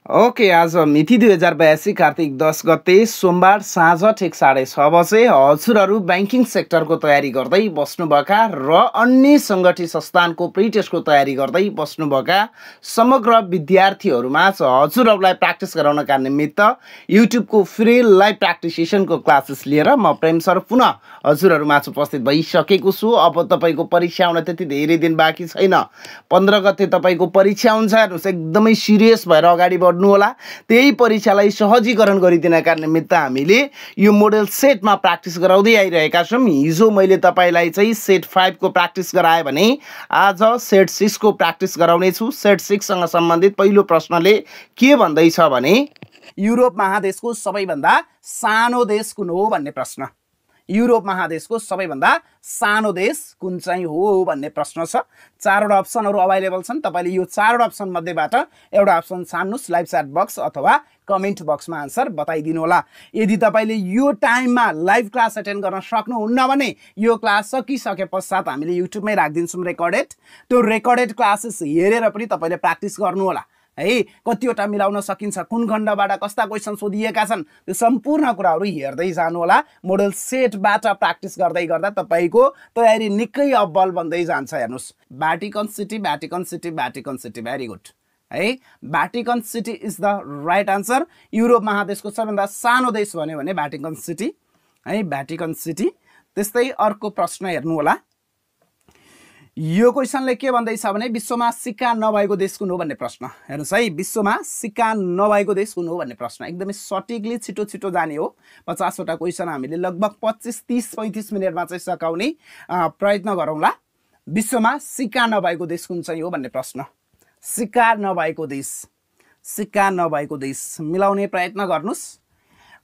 Okay, आज मिति 2082 कार्तिक 10 गते सोमबार साँझ ठिक 6:30 बजे हजुरहरू ब्याङ्किङ सेक्टरको तयारी गर्दै बस्नुभएका र अन्य सङ्गठित संस्थानको प्रिटेस्टको तयारी गर्दै बस्नुभएका समग्र विद्यार्थीहरूमा हजुरहरूलाई प्र्याक्टिस गराउनका निमित्त युट्युबको फ्री लाइभ प्र्याक्टिस सेसनको क्लासेस लिएर म प्रेम सर पुनः हजुरहरूमा उपस्थित भइसकेको छु। अब तपाईँको परीक्षा आउन त्यति धेरै दिन बाँकी छैन। 15 गते तपाईँको परीक्षा हुन्छ। हेर्नुहोस्, एकदमै सिरियस भएर अगाडि बढ्नु होला। त्यही परीक्षालाई सहजीकरण गरिदिनका निमित्त हामीले यो मोडल सेटमा प्र्याक्टिस गराउँदै आइरहेका छौँ। हिजो मैले तपाईँलाई चाहिँ सेट 5 को प्र्याक्टिस गराएँ भने आज सेट 6 को प्र्याक्टिस गराउने छु। सेट 6 सँग सम्बन्धित पहिलो प्रश्नले के भन्दैछ भने युरोप महादेशको सबैभन्दा सानो देश कुन हो भन्ने प्रश्न। युरोप महादेशको सबैभन्दा सानो देश कुन चाहिँ हो भन्ने प्रश्न छ। 4वटा अप्सनहरू अभाइलेबल छन्। तपाईँले यो 4वटा अप्सन मध्येबाट एउटा अप्सन छान्नुहोस्। लाइभ च्याट बक्स अथवा कमेन्ट बक्समा आन्सर बताइदिनु होला। यदि तपाईँले यो टाइममा लाइभ क्लास एटेन्ड गर्न सक्नुहुन्न भने यो क्लास सकिसके पश्चात हामीले युट्युबमै राखिदिन्छौँ रेकर्डेड। त्यो रेकर्डेड क्लासेस हेरेर पनि तपाईँले प्र्याक्टिस गर्नु होला है। कतिवटा मिलाउन सकिन्छ, कुन खण्डबाट कस्ता क्वेसन सोधिएका छन्, त्यो सम्पूर्ण कुराहरू हेर्दै जानु होला। मोडल सेटबाट प्र्याक्टिस गर्दै गर्दा तपाईँको तयारी निकै अब्बल बन्दै जान्छ। हेर्नुहोस्, Vatican city, Vatican city, Vatican city, very good है। Vatican city is the right answer. Europe महादेशको सबैभन्दा सानो देश भन्यो भने भ्याटिकन सिटी है, भ्याटिकन सिटी। त्यस्तै अर्को प्रश्न हेर्नु होला। यो क्वेसनले के भन्दैछ भने विश्वमा सिक्का नभएको देश कुन हो भन्ने प्रश्न। हेर्नुहोस् है, विश्वमा सिक्का नभएको देश कुन हो भन्ने प्रश्न एकदमै सटिकली छिटो छिटो जाने हो। 50वटा क्वेसन हामीले लगभग 25, 30, 35 मिनटमा चाहिँ सकाउने प्रयत्न गरौँला। विश्वमा सिक्का नभएको देश कुन चाहिँ हो भन्ने प्रश्न। सिक्का नभएको देश, सिक्का नभएको देश मिलाउने प्रयत्न गर्नुहोस्।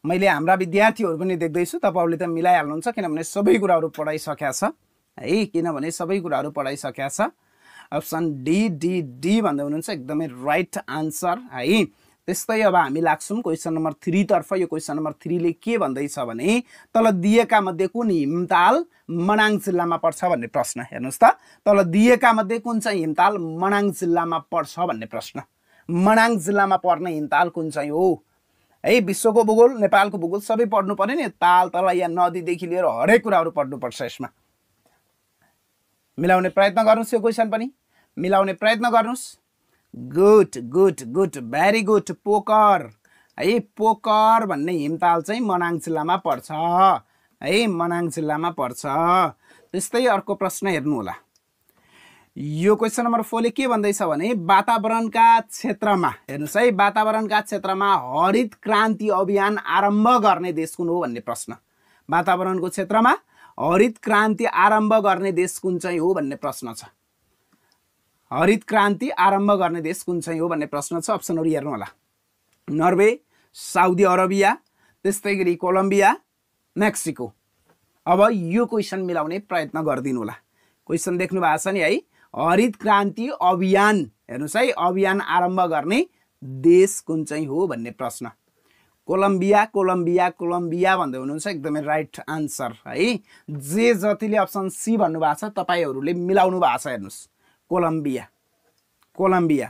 मैले हाम्रा विद्यार्थीहरू पनि देख्दैछु, तपाईँहरूले त मिलाइहाल्नुहुन्छ किनभने सबै कुराहरू पढाइसकेका छ है, किनभने सबै कुराहरू पढाइसकेका छ। अप्सन डी डी डी भन्दै हुनुहुन्छ, एकदमै राइट आन्सर है। त्यस्तै अब हामी लाग्छौँ क्वेसन नम्बर 3 तर्फ। यो क्वेसन नम्बर 3 ले के भन्दैछ भने तल दिएका मध्ये कुन हिमताल मनाङ जिल्लामा पर्छ भन्ने प्रश्न। हेर्नुहोस् त, तल दिएका मध्ये कुन चाहिँ हिमताल मनाङ जिल्लामा पर्छ भन्ने प्रश्न। मनाङ जिल्लामा पर्ने हिमताल कुन चाहिँ हो है। विश्वको भूगोल, नेपालको भूगोल सबै पढ्नु पर्यो नि। ताल तल या नदीदेखि लिएर हरेक कुराहरू पढ्नुपर्छ यसमा। मिलाउने प्रयत्न गर्नुहोस्, यो क्वेसन पनि मिलाउने प्रयत्न गर्नुहोस्। Good good good, very good. Poker है, पोकर भन्ने हिमताल चाहिँ मनाङ जिल्लामा पर्छ है, मनाङ जिल्लामा पर्छ। त्यस्तै अर्को प्रश्न हेर्नु होला। यो क्वेसन नम्बर 4 ले के भन्दैछ भने वातावरणका क्षेत्रमा, हेर्नुहोस् है, वातावरणका क्षेत्रमा हरित क्रान्ति अभियान आरम्भ गर्ने देश कुन हो भन्ने प्रश्न। वातावरणको क्षेत्रमा हरित क्रान्ति आरम्भ गर्ने देश कुन चाहिँ हो भन्ने प्रश्न छ। हरित क्रान्ति आरम्भ गर्ने देश कुन चाहिँ हो भन्ने प्रश्न छ। अप्सनहरू हेर्नु होला। नर्वे, साउदी अरबिया, त्यस्तै गरी कोलम्बिया, मेक्सिको। अब यो क्वेसन मिलाउने प्रयत्न गरिदिनु होला। क्वेसन देख्नु भएको छ नि है। हरित क्रान्ति अभियान, हेर्नुहोस् है, अभियान आरम्भ गर्ने देश कुन चाहिँ हो भन्ने प्रश्न। कोलम्बिया कोलम्बिया कोलम्बिया भन्दै हुनुहुन्छ, एकदमै राइट आन्सर है। जे जतिले अप्सन सी भन्नुभएको छ तपाईँहरूले मिलाउनु भएको छ। हेर्नुहोस्, कोलम्बिया कोलम्बिया।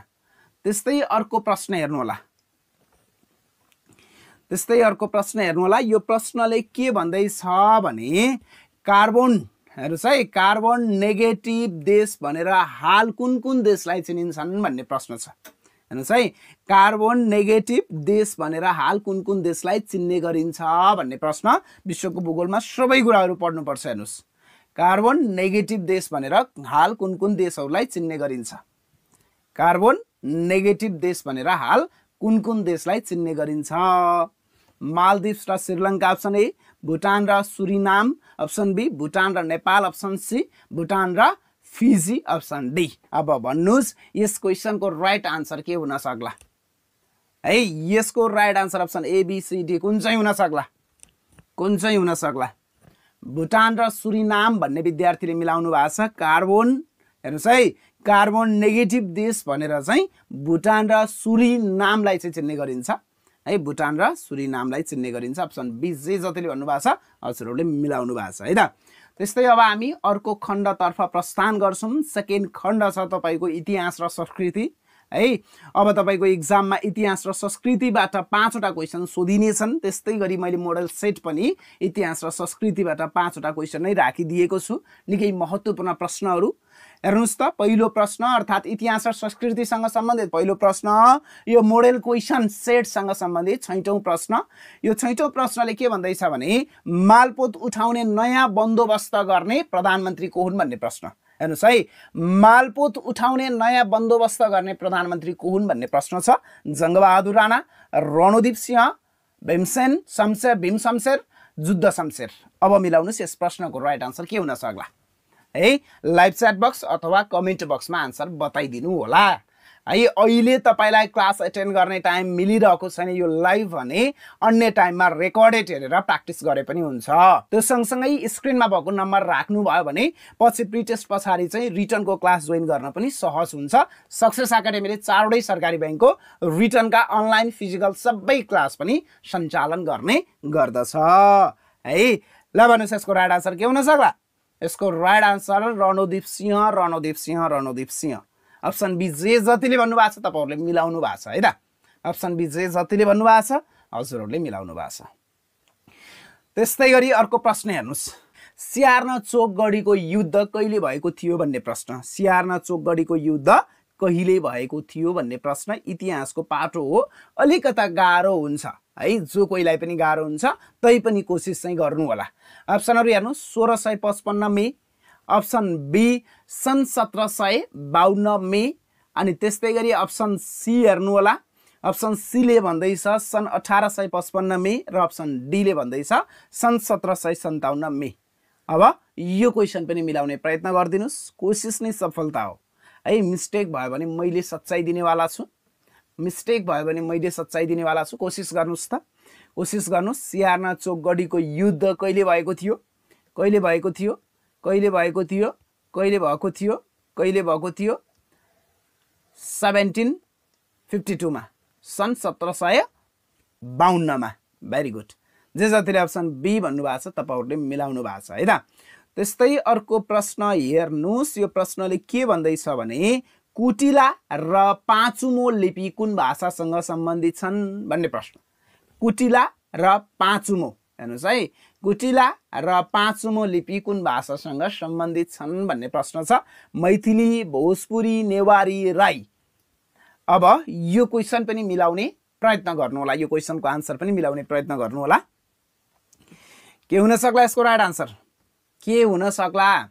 त्यस्तै अर्को प्रश्न हेर्नु होला। त्यस्तै अर्को प्रश्न हेर्नु होला। यो प्रश्नले के भन्दैछ भने कार्बन, हेर्नुहोस् है, कार्बन नेगेटिभ देश भनेर हाल कुन कुन देशलाई चिनिन्छन् भन्ने प्रश्न छ। हेर्नुहोस् है, कार्बन नेगेटिभ देश भनेर हाल कुन कुन देशलाई चिन्ने गरिन्छ भन्ने प्रश्न। विश्वको भूगोलमा सबै कुराहरू पढ्नुपर्छ। हेर्नुहोस्, कार्बन नेगेटिभ देश भनेर हाल कुन कुन देशहरूलाई चिन्ने गरिन्छ। कार्बन नेगेटिभ देश भनेर हाल कुन कुन देशलाई चिन्ने गरिन्छ। मालदिभ्स र श्रीलङ्का अप्सन ए, भुटान र सुरिनाम अप्सन बी, भुटान र नेपाल अप्सन सी, भुटान र फिजी अप्सन डी। अब भन्नुहोस् यस क्वेसनको राइट आन्सर के हुन सक्ला है। यसको right answer option A B C D कुन चाहिँ हुन सक्ला, कुन चाहिँ हुन सक्ला। भुटान र सुरिनाम भन्ने विद्यार्थीले मिलाउनु भएको छ। कार्बन, हेर्नुहोस् है, कार्बन नेगेटिभ देश भनेर चाहिँ भुटान र सुरिनामलाई चाहिँ चिन्ने गरिन्छ है। भुटान र सुरिनामलाई चिन्ने गरिन्छ। अप्सन बी जे जतिले भन्नुभएको छ हजुरहरूले मिलाउनु भएको छ है त। त्यस्तै अब हामी अर्को खण्डतर्फ प्रस्थान गर्छौँ। सेकेन्ड खण्ड छ तपाईँको इतिहास र संस्कृति है। अब तपाईको एक्जाममा इतिहास र संस्कृतिबाट 5 वटा क्वेशन सोधिनेछन्। त्यस्तै गरी मैले मोडल सेट पनि इतिहास र संस्कृतिबाट 5 वटा क्वेशन नै राखिदिएको छु। निकै महत्त्वपूर्ण प्रश्नहरू हेर्नुस् त। पहिलो प्रश्न अर्थात् इतिहास र संस्कृतिसँग सम्बन्धित पहिलो प्रश्न, यो मोडल क्वेशन सेटसँग सम्बन्धित 6औं प्रश्न। यो 6औं प्रश्नले के भन्दैछ भने मालपोत उठाउने नयाँ बन्दोबस्त गर्ने प्रधानमन्त्री को हुन् भन्ने प्रश्न। हेर्नुस् है, मालपोत उठाउने नयाँ बन्दोबस्त गर्ने प्रधानमन्त्री को हुन् भन्ने प्रश्न छ। जङ्गबहादुर राणा, रणदीप सिंह, भीम शमशेर, जुद्ध शमशेर। अब मिलाउनुस् यस प्रश्नको राइट आन्सर के हुन सक्ला है। लाइभ च्याट बक्स अथवा कमेन्ट बक्समा आन्सर बताइदिनु होला है। अहिले तपाईलाई क्लास एटेन्ड गर्ने टाइम मिलिरहेको छैन यो लाइभ भने अन्य टाइममा रेकर्डेड हेरेर प्र्याक्टिस गरे पनि हुन्छ। त्यो सँगसँगै स्क्रिनमा भएको नम्बर राख्नु भयो भने पछि प्रिटेस्ट पछाडि चाहिँ रिटर्नको क्लास जोइन गर्न पनि सहज हुन्छ। सक्सेस एकाडेमीले 4वटै सरकारी बैंकको रिटर्नका अनलाइन फिजिकल सबै क्लास पनि सञ्चालन गर्ने गर्दछ है। ल भन्नुस् यसको राइट आन्सर के हुन सक्ला? यसको right answer Randeep Singh. Option B J जतिले भन्नु भएको छ तपाईहरुले मिलाउनु भएको छ है त। अप्सन बी जे जतिले भन्नु भएको छ हजुरहरुले मिलाउनु भएको छ। त्यस्तै गरी अर्को प्रश्न हेर्नुस्। स्यार्न चोकगढीको युद्ध कहिले भएको थियो भन्ने प्रश्न। स्यार्न चोकगढीको युद्ध कहिले भएको थियो भन्ने प्रश्न इतिहासको पाठो हो। अलिकता गाह्रो हुन्छ है, जो कोहीलाई पनि गाह्रो हुन्छ तै पनि कोसिस चाहिँ गर्नु होला। अप्सनहरु हेर्नुस्। 1655 मे, अप्सन बी सन् 1752 मे, अनि त्यस्तै गरी अप्सन सी हेर्नु होला। अप्सन सी ले भन्दैछ सन् 1855 मे र अप्सन डी ले भन्दैछ सन् 1757 मे। अब यो क्वेशन पनि मिलाउने प्रयत्न गर्दिनुस्। कोसिस नै सफलता हो है। मिस्टेक भयो भने मैले सच्चाइ दिनेवाला छु। कोसिस गर्नुस् त, कोसिस गर्नुस्। स्यार्न चोकगढीको युद्ध कहिले भएको थियो? 1752 मा, सन् 1752 मा। Very good. जे जतिले अप्सन बी भन्नुभएको छ तपाईहरुले मिलाउनु भएको छ है त। त्यस्तै अर्को प्रश्न हेर्नुस्। यो प्रश्नले के भन्दैछ भने कुटिला र पाँचुमो लिपि कुन भाषासँग सम्बन्धित छन् भन्ने प्रश्न। कुटिला र पाँचुमो हेर्नुस् है, कुटिला र पाँचुमो लिपि कुन भाषासँग सम्बन्धित छन् भन्ने प्रश्न छ। मैथिली, भोजपुरी, नेवारी, राई। अब यो क्वेशन पनि मिलाउने प्रयत्न गर्नु होला। यो क्वेशनको आन्सर पनि मिलाउने प्रयत्न गर्नु होला। के हुन सक्ला यसको राइट आन्सर? के हुन सक्ला?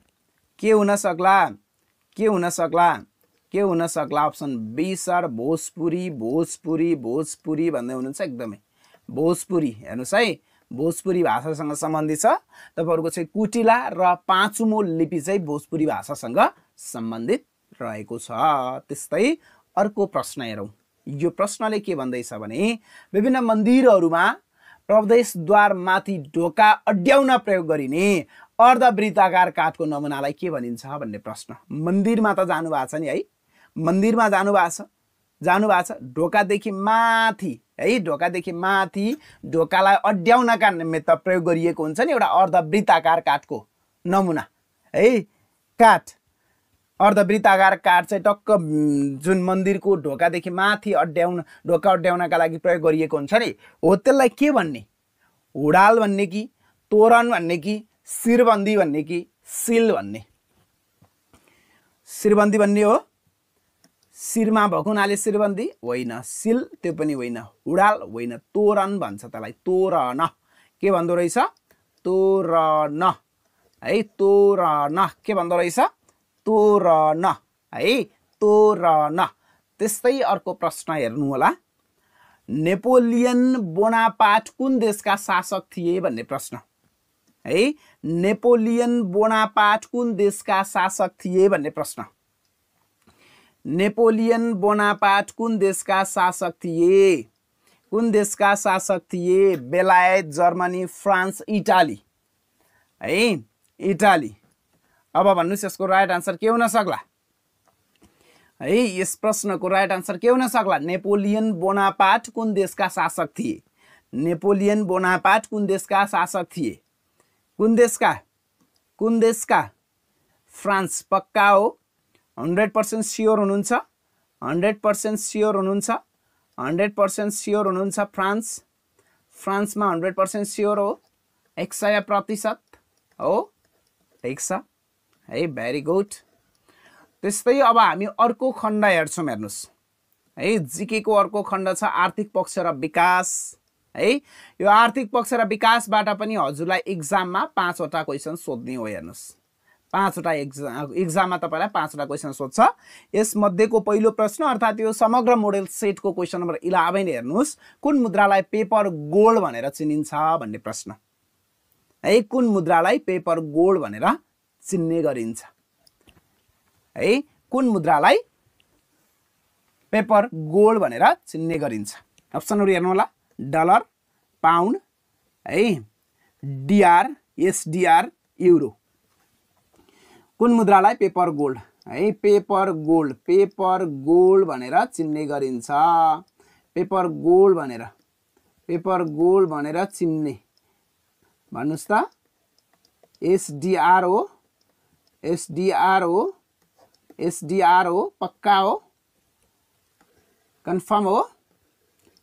अप्सन बी सर भोजपुरी भन्दै हुनुहुन्छ एकदमै। भोजपुरी हेर्नुस् है, भोजपुरी भाषासँग सम्बन्धित छ। तपाईहरुको चाहिँ कुटिला र पाँचुमो लिपि चाहिँ भोजपुरी भाषासँग सम्बन्धित रहेको छ। त्यस्तै अर्को प्रश्न हेरौं। यो प्रश्नले के भन्दैछ भने विभिन्न मन्दिरहरुमा प्रवेशद्वार माथि ढोका अड्याउन प्रयोग गरिने अर्धवृत्ताकार काठको नमुनालाई के भनिन्छ भन्ने प्रश्न। मन्दिरमा त जानु भएको छ नि है, मन्दिरमा जानु भएको छ। ढोकादेखि माथि है, ढोकादेखि माथि ढोकालाई अड्याउनका निमित्त प्रयोग गरिएको हुन्छ नि एउटा अर्धवृत्ताकार काठको नमुना है। काठ, अर्धवृत्ताकार काठ चाहिँ टक्क जुन मन्दिरको ढोकादेखि माथि ढोका अड्याउनका लागि प्रयोग गरिएको हुन्छ नि, हो त्यसलाई के भन्ने? हुडाल भन्ने कि, तोरण भन्ने कि, शिरबन्दी भन्ने कि, सिल भन्ने? शिरबन्दी भन्ने हो। शिरमा भएको हुनाले शिरबन्दी होइन, सिल त्यो पनि होइन, हुडाल होइन, तोरण भन्छ त्यसलाई। तोरण के भन्दो रहेछ? तोरण है, तोरण के भन्दो रहेछ? तोरण है, तोरण। त्यस्तै अर्को प्रश्न हेर्नु होला। नेपोलियन बोनापार्ट कुन देशका शासक थिए भन्ने प्रश्न है। नेपोलियन बोनापार्ट कुन देशका शासक थिए भन्ने प्रश्न। नेपोलियन बोनापार्ट कुन देशका शासक थिए? बेलायत, जर्मनी, फ्रान्स, इटाली है, इटाली। अब भन्नुस् यसको राइट आन्सर के हुन सक्ला है? यस प्रश्नको राइट आन्सर के हुन सक्ला? नेपोलियन बोनापार्ट कुन देशका शासक थिए? नेपोलियन बोनापार्ट कुन देशका शासक थिए? कुन देशका? फ्रान्स पक्का हो? 100% स्योर हुनुहुन्छ? 100% स्योर हुनुहुन्छ 100% स्योर हुनुहुन्छ फ्रान्समा 100% स्योर हो 100% हो ठिक छ है भेरी गुड त्यस्तै अब हामी अर्को खण्ड हेर्छौं हेर्नुस् है जीके को अर्को खण्ड छ आर्थिक पक्ष र विकास है यो आर्थिक पक्ष र विकासबाट पनि हजुरलाई एक्जाममा 5 वटा क्वेशन सोध्ने हो हेर्नुस् 5 वटा एक्जाममा तपाईलाई 5 वटा क्वेशन सोध्छ यस मध्येको पहिलो प्रश्न अर्थात यो समग्र मोडेल सेटको क्वेशन नम्बर 11 हेर्नुस् कुन मुद्रालाई पेपर गोल्ड भनेर चिनिन्छ भन्ने प्रश्न है कुन मुद्रालाई पेपर गोल्ड भनेर चिन्ने गरिन्छ है कुन मुद्रालाई पेपर गोल्ड भनेर चिन्ने गरिन्छ अप्सनहरु हेर्नु होला डलर पाउन्ड है डीआर एसडीआर युरो कुन मुद्रालाई पेपर गोल्ड है पेपर गोल्ड भनेर चिन्ने गरिन्छ पेपर गोल्ड भनेर चिन्ने भन्नुस् त एसडीआर हो पक्का हो कन्फर्म हो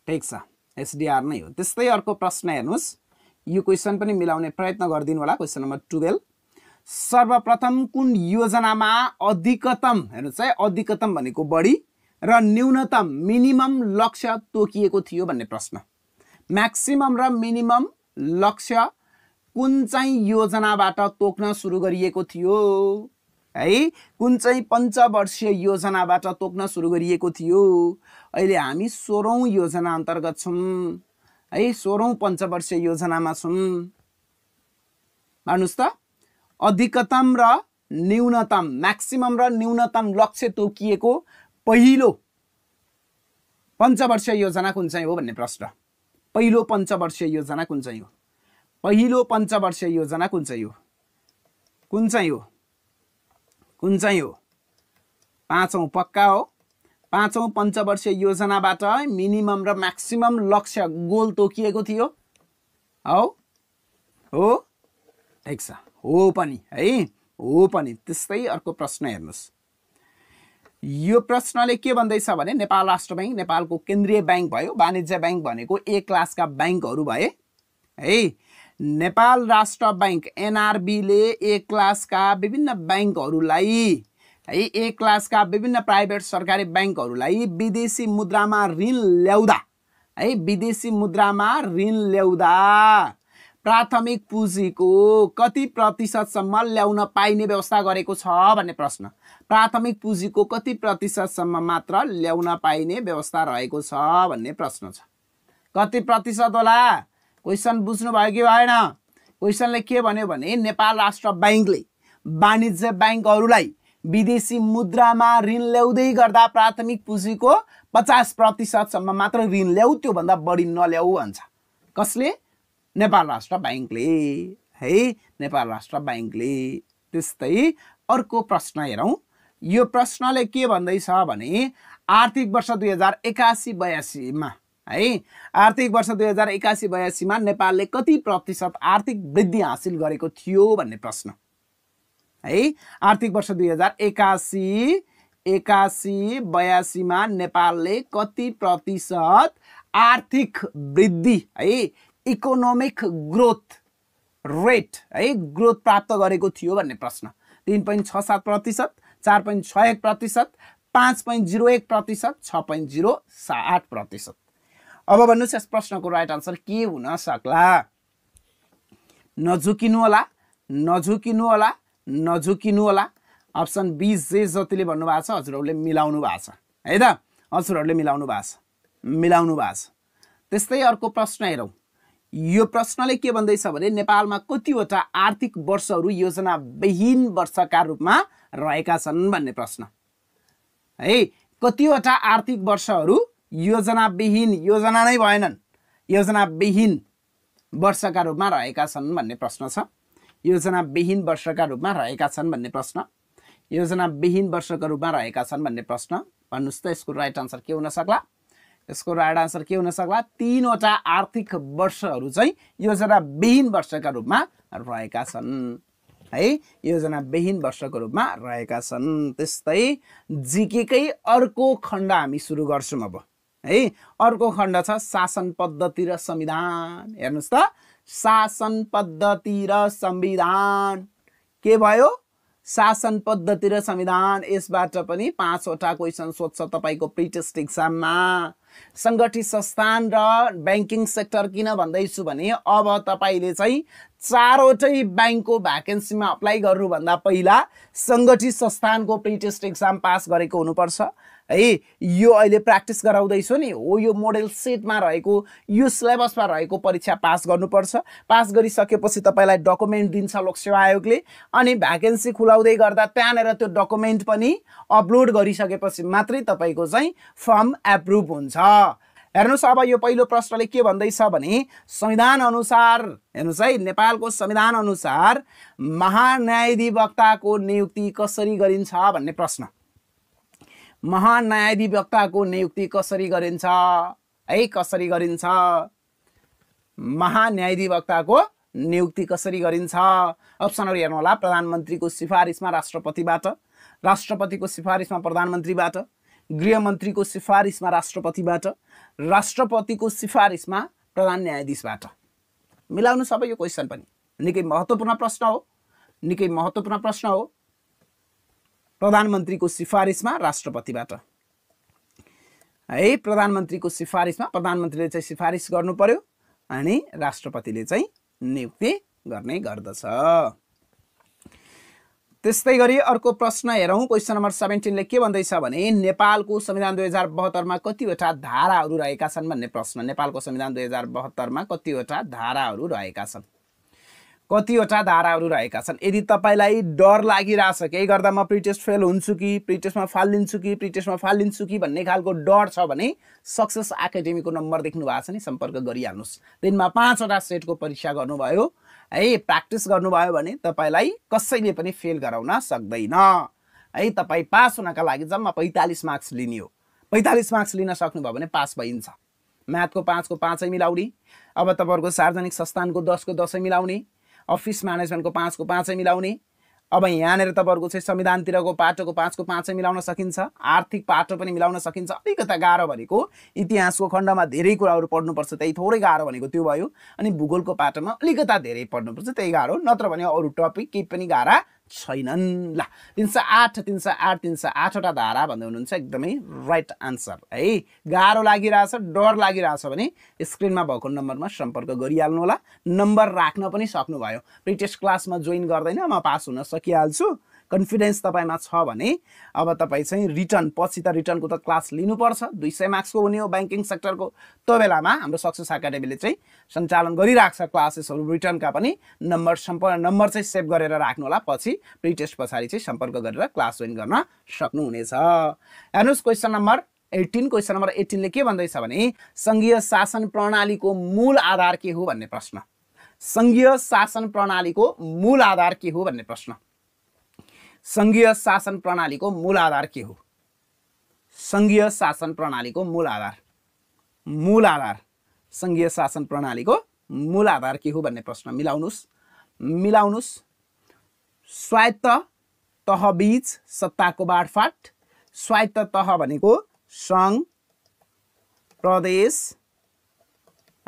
ठीक छ एसडीआर नै हो त्यस्तै अर्को प्रश्न हेर्नुस् यो क्वेशन पनि मिलाउने प्रयत्न गर्दिनु होला क्वेशन नम्बर 12 सर्वप्रथम कुन योजनामा अधिकतम हेर्नुस् है अधिकतम भनेको बढी र न्यूनतम मिनिमम लक्ष्य तोकिएको थियो भन्ने प्रश्न म्याक्सिमम र मिनिमम लक्ष्य कुन चाहिँ योजनाबाट तोक्न सुरु गरिएको थियो है कुन चाहिँ पञ्चवर्षीय योजनाबाट तोक्न सुरु गरिएको थियो अहिले हामी 16औं योजना अन्तर्गत छौं है 16औं पञ्चवर्षीय योजनामा छौं भन्नुस् त अधिकतम र न्यूनतम म्याक्सिमम र न्यूनतम लक्ष्य तोकिएको पहिलो पञ्चवर्षीय योजना कुन चाहिँ हो भन्ने प्रश्न पहिलो पञ्चवर्षीय योजना कुन चाहिँ हो पहिलो पञ्चवर्षीय योजना कुन चाहिँ हो पाँचौं पक्का हो पाँचौं पञ्चवर्षीय योजनाबाट मिनिमम र म्याक्सिमम लक्ष्य गोल तोकिएको थियो हो ठिक छ हो पनि है हो पनि त्यस्तै अर्को प्रश्न हेर्नुस् यो प्रश्नले के भन्दैछ भने नेपाल राष्ट्र बैंक नेपालको केन्द्रीय बैंक भयो वाणिज्य बैंक भनेको ए क्लासका बैंकहरु भए है नेपाल राष्ट्र बैंक एनआरबी ले ए क्लासका विभिन्न बैंकहरुलाई है ए क्लासका विभिन्न प्राइभेट सरकारी बैंकहरुलाई विदेशी मुद्रामा ऋण ल्याउँदा है विदेशी मुद्रामा ऋण ल्याउँदा प्राथमिक पुँजीको कति प्रतिशतसम्म ल्याउन पाइने व्यवस्था गरेको छ भन्ने प्रश्न प्राथमिक पुँजीको कति प्रतिशतसम्म मात्र ल्याउन पाइने व्यवस्था रहेको छ भन्ने प्रश्न छ कति प्रतिशत होला क्वेशन बुझ्नु भयो कि भएन क्वेशनले के भन्यो भने नेपाल राष्ट्र बैंकले वाणिज्य बैंकहरुलाई विदेशी मुद्रामा ऋण ल्याउँदै गर्दा प्राथमिक पुँजीको 50% सम्म मात्र ऋण ल्याउ त्यो भन्दा बढी नल्याउ भन्छ कसले नेपाल राष्ट्र बैंकले है नेपाल राष्ट्र बैंकले त्यस्तै अर्को प्रश्न हेरौं यो प्रश्नले के भन्दैछ भने आर्थिक वर्ष 2081-82 मा है आर्थिक वर्ष 2081-82 मा नेपालले कति प्रतिशत आर्थिक वृद्धि हासिल गरेको थियो भन्ने प्रश्न है आर्थिक वर्ष 2081-82 मा नेपालले कति प्रतिशत आर्थिक वृद्धि है इकोनोमिक ग्रोथ रेट है ग्रोथ प्राप्त गरेको थियो भन्ने प्रश्न 3.67%, 4.61%, 5.01%, 6.08%। अब भन्नुस् यस प्रश्नको राइट आन्सर के हुन सक्ला नझुकिनु होला अप्सन बी जे जतिले भन्नु भएको छ हजुरहरुले मिलाउनु भएको छ है त हजुरहरुले मिलाउनु भएको छ त्यस्तै अर्को प्रश्न हेरौं यो प्रश्नले के भन्दैछ भने नेपालमा कतिवटा आर्थिक वर्षहरु योजना विहीन वर्षका रूपमा रहेका छन् भन्ने प्रश्न है कतिवटा आर्थिक वर्षहरु योजना विहीन योजना नै भएनन् योजना विहीन वर्षका रूपमा रहेका छन् भन्ने प्रश्न छ योजना विहीन वर्षका रूपमा रहेका छन् भन्ने प्रश्न योजना विहीन वर्षका रूपमा रहेका छन् भन्ने प्रश्न भन्नुस् त यसको राइट आन्सर के हुन सक्ला यसको राइट आन्सर के हुन सक्ला 3 वटा आर्थिक वर्षहरु चाहिँ योजना विहीन वर्षका रूपमा रहेका छन् है योजना विहीन वर्षको रूपमा रहेका छन्। त्यस्तै जीकेकै अर्को खण्ड हामी सुरु गर्छौँ अब है। अर्को खण्ड छ शासन पद्धति र संविधान। हेर्नुस् त शासन पद्धति र संविधान के भयो? शासन पद्धति र संविधान। यसबाट पनि 5 वटा क्वेशन सोध्छ तपाईको प्रिटेस्ट एक्जाममा। संगठित संस्थान र बैंकिङ सेक्टर किन भन्दैछु भने अब तपाईले चाहिँ 4 वटै बैंकको भ्याकेन्सीमा अप्लाई गर्नुभन्दा पहिला संगठित संस्थानको प्रिटेस्ट एक्जाम पास गरेको हुनुपर्छ है। यो अहिले प्र्याक्टिस गराउँदैछु नि हो, यो मोडेल सेटमा रहेको यो सिलेबसमा रहेको परीक्षा पास गर्नुपर्छ। पास गरिसकेपछि तपाईलाई डकुमेन्ट दिन्छ लोक सेवा आयोगले, अनि भ्याकेन्सी खुलाउँदै गर्दा त्यहाँनेर त्यो डकुमेन्ट पनि अपलोड गरिसकेपछि मात्रै तपाईको चाहिँ फर्म एप्रुभ हुन्छ। हेर्नुस् अब यो पहिलो प्रश्नले के भन्दैछ भने संविधान अनुसार, हेर्नुस् है, नेपालको संविधान अनुसार महान्यायाधिवक्ताको नियुक्ति कसरी गरिन्छ भन्ने प्रश्न। महान्यायाधिवक्ताको नियुक्ति कसरी गरिन्छ है? कसरी गरिन्छ? महान्यायाधिवक्ताको नियुक्ति कसरी गरिन्छ? अप्सनहरु हेर्नु होला। प्रधानमन्त्रीको सिफारिसमा राष्ट्रपतिबाट, राष्ट्रपतिको सिफारिसमा प्रधानमन्त्रीबाट, गृहमन्त्रीको सिफारिसमा राष्ट्रपतिबाट, राष्ट्रपतिको सिफारिसमा प्रधान न्यायाधीशबाट। मिलाउनु सबै यो क्वेशन पनि निकै महत्त्वपूर्ण प्रश्न हो, निकै महत्त्वपूर्ण प्रश्न हो। प्रधानमन्त्रीको सिफारिसमा राष्ट्रपतिबाट है, प्रधानमन्त्रीको सिफारिसमा प्रधानमन्त्रीले चाहिँ सिफारिस गर्नु पर्यो अनि राष्ट्रपतिले चाहिँ नियुक्ति गर्ने गर्दछ। त्यस्तै गरी अर्को प्रश्न हेरौं। क्वेशन नम्बर 17 ले के भन्दैछ भने नेपालको संविधान 2072 मा कतिवटा धाराहरू रहेका छन् भन्ने प्रश्न। नेपालको संविधान 2072 मा कतिवटा धाराहरू रहेका छन्? कतिवटा धाराहरू रहेका छन्? यदि तपाईलाई डर लागिराछ केही गर्दा म प्रिटेस्ट फेल हुन्छु कि, प्रिटेस्टमा फालिन्छु कि, प्रिटेस्टमा फालिन्छु कि भन्ने खालको डर छ भने सक्सेस एकाडेमीको नम्बर देख्नु भएको छ नि, सम्पर्क गरिहाल्नुस्। दिनमा 5 वटा सेटको परीक्षा गर्नुभयो है, प्र्याक्टिस गर्नुभयो भने तपाईलाई कसैले पनि फेल गराउन सक्दैन है। तपाई पास हुनका लागि जम्मा 45 मार्क्स लिने हो। 45 मार्क्स लिन सक्नुभयो भने पास भइन्छ। म्याथको 5 को 5 मिलाउने, अब तपाईहरुको सार्वजनिक संस्थानको 10 को 10 मिलाउने, अफिस म्यानेजमेन्टको 5 को 5 मिलाउने। अब यहाँनेर तपाईहरुको चाहिँ संविधानतिरको पाटोको 5 को 5 मिलाउन सकिन्छ, आर्थिक पाटो पनि मिलाउन सकिन्छ। अलिकता गाह्रो भनेको इतिहासको खण्डमा धेरै कुराहरू पढ्नुपर्छ, त्यही थोरै गाह्रो भनेको त्यो भयो। अनि भूगोलको पाटोमा अलिकता धेरै पढ्नुपर्छ, त्यही गाह्रो। नत्र भने अरु टपिक केही पनि गाह्रा छैनन्। ल 308 308 308 वटा धारा भन्दै हुनुहुन्छ, एकदमै राइट आन्सर है। गाह्रो लागिरहेछ, डर लागिरहेछ भने स्क्रिनमा भएको नम्बरमा सम्पर्क गरिहाल्नु होला। नम्बर राख्न पनि सक्नुभयो। प्रिटेस्ट क्लासमा जोइन गर्दैन म पास हुन सकिहाल्छु कन्फिडेन्स तपाईमा छ भने अब तपाई चाहिँ रिटर्न पछि त रिटर्नको त क्लास लिनुपर्छ। 200 मार्क्सको हुने हो बैंकिङ सेक्टरको। त्यो बेलामा हाम्रो सक्सेस एकाडेमीले चाहिँ सञ्चालन गरिराख्छ क्लासेसहरु रिटर्नका पनि। नम्बर चाहिँ सेभ गरेर राख्नु होला, पछि प्रिटेस्ट पछाडी चाहिँ सम्पर्क गरेर क्लास जोइन गर्न सक्नुहुनेछ। हेर्नुस् क्वेशन नम्बर 18। क्वेशन नम्बर 18 ले के भन्दैछ भने संघीय शासन प्रणालीको मूल आधार के हो भन्ने प्रश्न। संघीय शासन प्रणालीको मूल आधार के हो भन्ने प्रश्न। संघीय शासन प्रणालीको मूल आधार के हो? संघीय शासन प्रणालीको मूल आधार, मूल आधार, संघीय शासन प्रणालीको मूल आधार के हो भन्ने प्रश्न। मिलाउनुस्, मिलाउनुस्। स्वायत्त तहबीच सत्ताको बाँडफाट। स्वायत्त तह भनेको संघ, प्रदेश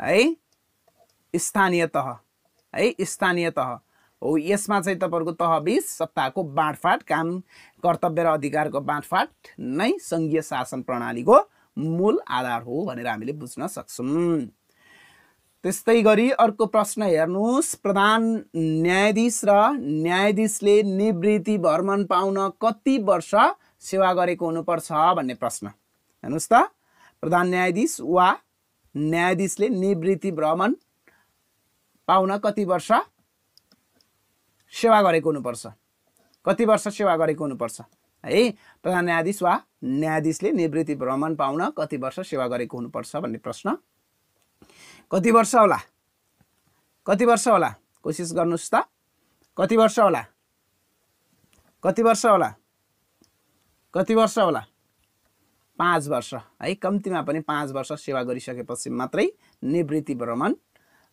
है, स्थानीय तह है, स्थानीय तह हो। यसमा चाहिँ तपाईहरुको तहबीच सत्ताको बाँडफाट, काम कर्तव्य र अधिकारको बाँडफाट नै संघीय शासन प्रणालीको मूल आधार हो भनेर हामीले बुझ्न सक्छौं। त्यस्तै गरी अर्को प्रश्न हेर्नुस्। प्रधान न्यायाधीश र न्यायाधीशले निवृत्ति भ्रमण पाउन कति वर्ष सेवा गरेको हुनुपर्छ भन्ने प्रश्न। हेर्नुस् त, प्रधान न्यायाधीश वा न्यायाधीशले निवृत्ति भ्रमण पाउन कति वर्ष सेवा गरेको हुनुपर्छ? कति वर्ष सेवा गरेको हुनुपर्छ है? प्रधान न्यायाधीश वा न्यायाधीशले निवृत्ति भ्रमण पाउन कति वर्ष सेवा गरेको हुनुपर्छ भन्ने प्रश्न। कति वर्ष होला? कति वर्ष होला? कोसिस गर्नुस् त। कति वर्ष होला? कति वर्ष होला? कति वर्ष होला? 5 वर्ष है। कम्तीमा पनि 5 वर्ष सेवा गरिसकेपछि मात्रै निवृत्ति भ्रमण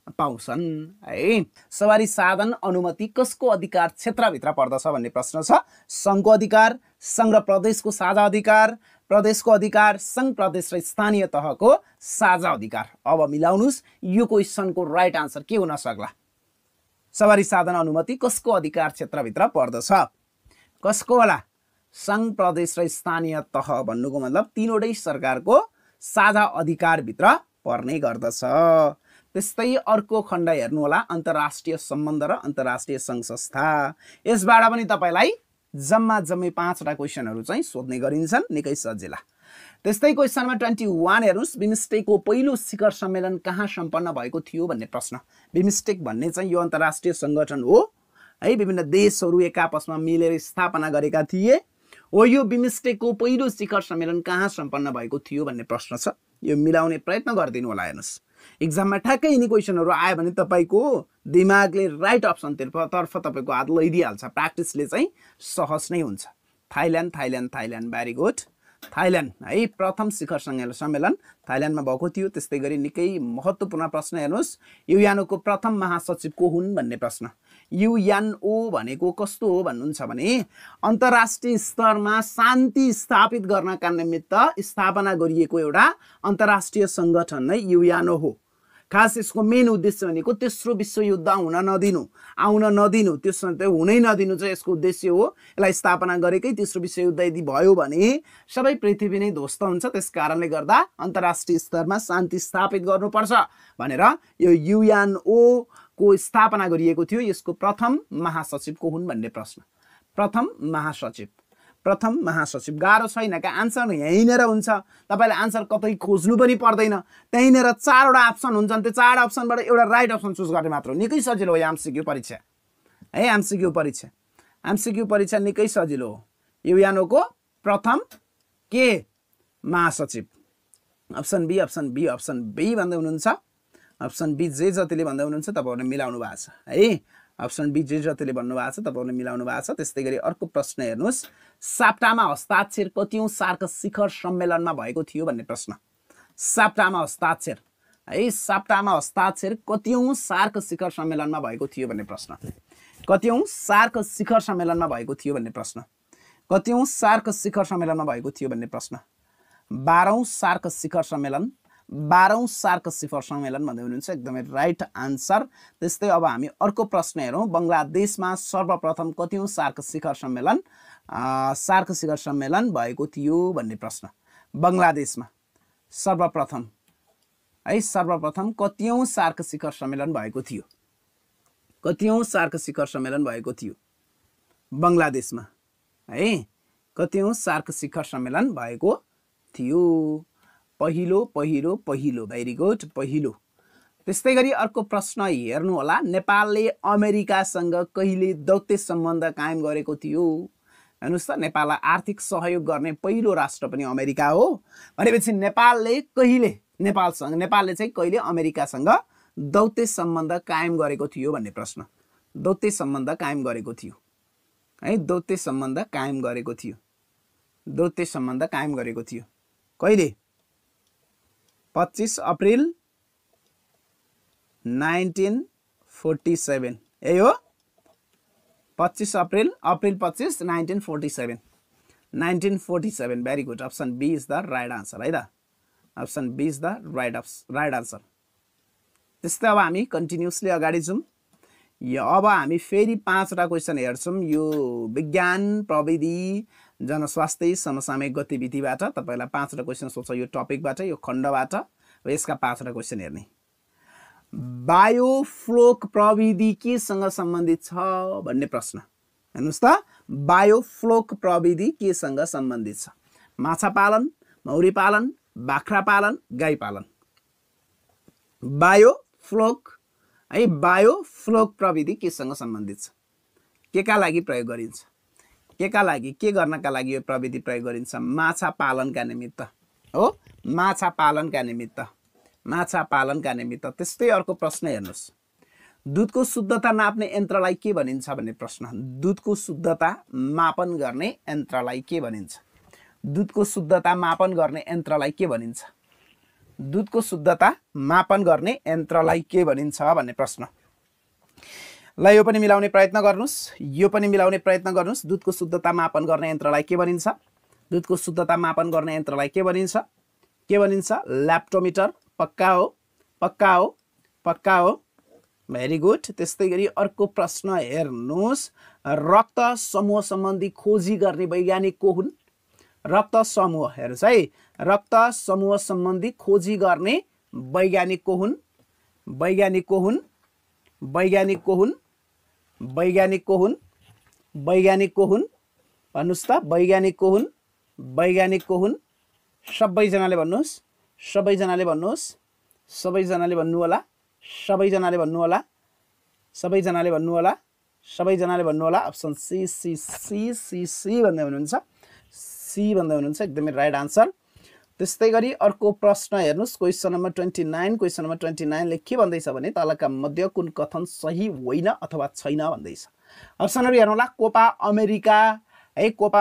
पाउँछन् है। सवारी साधन अनुमति कसको अधिकार क्षेत्रभित्र पर्दछ भन्ने प्रश्न छ। सङ्घको अधिकार, सङ्घ र प्रदेशको साझा अधिकार, प्रदेशको अधिकार, सङ्घ प्रदेश र स्थानीय तहको साझा अधिकार। अब मिलाउनुस्, यो क्वेसनको राइट आन्सर के हुन सक्ला? सवारी साधन अनुमति कसको अधिकार क्षेत्रभित्र पर्दछ? कसको होला? सङ्घ प्रदेश र स्थानीय तह भन्नुको मतलब तीनवटै सरकारको साझा अधिकारभित्र पर्ने गर्दछ। त्यस्तै अर्को खण्ड हेर्नु होला, अन्तर्राष्ट्रिय सम्बन्ध र अन्तर्राष्ट्रिय सङ्घ संस्था। यसबाट पनि तपाईलाई जम्मै 5वटा क्वेसनहरू चाहिँ सोध्ने गरिन्छन्, निकै सजिला। त्यस्तै क्वेसनमा 21 हेर्नुस्, बिमस्टेकको पहिलो शिखर सम्मेलन कहाँ सम्पन्न भएको थियो भन्ने प्रश्न। बिमस्टेक भन्ने चाहिँ यो अन्तर्राष्ट्रिय सङ्गठन हो है, विभिन्न देशहरू एक आपसमा मिलेर स्थापना गरेका थिए हो। यो बिमस्टेकको पहिलो शिखर सम्मेलन कहाँ सम्पन्न भएको थियो भन्ने प्रश्न छ। यो मिलाउने प्रयत्न गरिदिनु होला। हेर्नुस्, एक्जाममा ठ्याक्कै यिनी क्वेसनहरू आयो भने तपाईँको दिमागले राइट अप्सनतर्फ तपाईँको हात लैदिइहाल्छ। प्र्याक्टिसले चाहिँ सहज नै हुन्छ। Thailand Thailand Thailand, very good. Thailand है, प्रथम शिखर सम्मेलन थाइल्यान्डमा भएको थियो। त्यस्तै गरी निकै महत्त्वपूर्ण प्रश्न हेर्नुहोस्, युएनको प्रथम महासचिव को हुन् भन्ने प्रश्न। युएनओ भनेको कस्तो हो भन्नुहुन्छ भने अन्तर्राष्ट्रिय स्तरमा शान्ति स्थापित गर्नका निमित्त स्थापना गरिएको एउटा अन्तर्राष्ट्रिय सङ्गठन नै युएनओ हो। खास यसको मेन उद्देश्य भनेको तेस्रो विश्वयुद्ध आउन नदिनु, त्यो हुनै नदिनु चाहिँ यसको उद्देश्य हो। यसलाई स्थापना गरेकै तेस्रो विश्वयुद्ध यदि भयो भने सबै पृथ्वी नै ध्वस्त हुन्छ। त्यस कारणले गर्दा अन्तर्राष्ट्रिय स्तरमा शान्ति स्थापित गर्नुपर्छ भनेर यो युएनओ को स्थापना गरिएको थियो। यसको प्रथम महासचिव को हुन् भन्ने प्रश्न। प्रथम महासचिव गाह्रो छैन क्या, आन्सर यहीँनेर हुन्छ। तपाईँले आन्सर कतै खोज्नु पनि पर्दैन, त्यहीँनेर 4वटा अप्सन हुन्छन्। त्यो 4 अप्सनबाट एउटा राइट अप्सन चुज गर्ने मात्र हो। निकै सजिलो हो एमसीक्यू परीक्षा है। एमसीक्यू परीक्षा निकै सजिलो हो। युएनओको प्रथम के महासचिव? अप्सन बी भन्दै हुनुहुन्छ। अप्सन बी जे जतिले भन्दै हुनुहुन्छ तपाईँहरूले मिलाउनु भएको छ है। अप्सन बी जे जतिले भन्नुभएको छ तपाईँहरूले मिलाउनु भएको छ। त्यस्तै गरी अर्को प्रश्न हेर्नुहोस्, साप्टामा हस्ताक्षर कतिौं सार्क शिखर सम्मेलनमा भएको थियो भन्ने प्रश्न। साप्टामा हस्ताक्षर है, साप्टामा हस्ताक्षर कतिौं सार्क शिखर सम्मेलनमा भएको थियो भन्ने प्रश्न। कतिौं सार्क शिखर सम्मेलनमा भएको थियो भन्ने प्रश्न। कतिौं सार्क शिखर सम्मेलनमा भएको थियो भन्ने प्रश्न। 12औं सार्क शिखर सम्मेलन, 12औं सार्क शिखर सम्मेलन भन्दै हुनुहुन्छ, एकदमै राइट आन्सर। त्यस्तै अब हामी अर्को प्रश्न हेरौँ, बङ्गलादेशमा सर्वप्रथम कतिौं सार्क शिखर सम्मेलन भएको थियो भन्ने प्रश्न। बङ्गलादेशमा सर्वप्रथम कतिौं सार्क शिखर सम्मेलन भएको थियो? कतिौं सार्क शिखर सम्मेलन भएको थियो बङ्गलादेशमा है? कतिौं सार्क शिखर सम्मेलन भएको थियो? पहिलो, भेरी गुड, पहिलो। त्यस्तै गरी अर्को प्रश्न हेर्नु होला, नेपालले अमेरिकासँग कहिले दौत्य सम्बन्ध कायम गरेको थियो? हेर्नुहोस् त, नेपाललाई आर्थिक सहयोग गर्ने पहिलो राष्ट्र पनि अमेरिका हो भनेपछि नेपालले चाहिँ कहिले अमेरिकासँग दौत्य सम्बन्ध कायम गरेको थियो भन्ने प्रश्न। दौत्य सम्बन्ध कायम गरेको थियो है, दौत्य सम्बन्ध कायम गरेको थियो कहिले? 25 अप्रिल 1947 यही हो। 25 April 25 1947। Very good, option B is the right answer है त। Option B is the right answer. त्यस्तै अब हामी कन्टिन्युसली अगाडि जाउँ। अब हामी फेरि 5वटा क्वेसन हेर्छौँ यो विज्ञान प्रविधि जनस्वास्थ्य समसामयिक गतिविधिबाट। तपाईँलाई 5वटा क्वेसन सोध्छ यो टपिकबाट, यो खण्डबाट। यसका 5वटा क्वेसन हेर्ने। बायोफ्लोक प्रविधि केसँग सम्बन्धित छ भन्ने प्रश्न। हेर्नुहोस् त, बायोफ्लोक प्रविधि केसँग सम्बन्धित छ? माछा पालन, मौरी पालन, बाख्रा पालन, गाई पालन। बायोफ्लोक प्रविधि केसँग सम्बन्धित छ? के का लागि प्रयोग गरिन्छ? के गर्नका लागि यो प्रविधि प्रयोग गरिन्छ? माछा पालनका निमित्त हो, माछा पालनका निमित्त। त्यस्तै अर्को प्रश्न हेर्नुहोस्, दुधको शुद्धता नाप्ने यन्त्रलाई के भनिन्छ भन्ने प्रश्न। दुधको शुद्धता मापन गर्ने यन्त्रलाई के भनिन्छ? दुधको शुद्धता मापन गर्ने यन्त्रलाई के भनिन्छ? दुधको शुद्धता मापन गर्ने यन्त्रलाई के भनिन्छ भन्ने प्रश्न। ल यो पनि मिलाउने प्रयत्न गर्नुस्। दुधको शुद्धता मापन गर्ने यन्त्रलाई के भनिन्छ? दुधको शुद्धता मापन गर्ने यन्त्रलाई के भनिन्छ? ल्याप्टोमिटर। पक्का हो। Very good. त्यस्तै गरी अर्को प्रश्न हेर्नुस्। रक्त समूह सम्बन्धी खोजी गर्ने वैज्ञानिक को हुन्? रक्त समूह हेर्नुस् है, रक्त समूह सम्बन्धी खोजी गर्ने वैज्ञानिक को हुन्? भन्नुस् त, वैज्ञानिक को हुन्? सबैजनाले भन्नु होला। अप्सन सी भन्दै हुनुहुन्छ। एकदमै राइट आन्सर। त्यस्तै गरी अर्को प्रश्न हेर्नुस्। क्वेसन नम्बर 29 ले के भन्दैछ भने तलका मध्ये कुन कथन सही होइन अथवा छैन भन्दैछ। अप्सनहरु हेर्नु होला। कोपा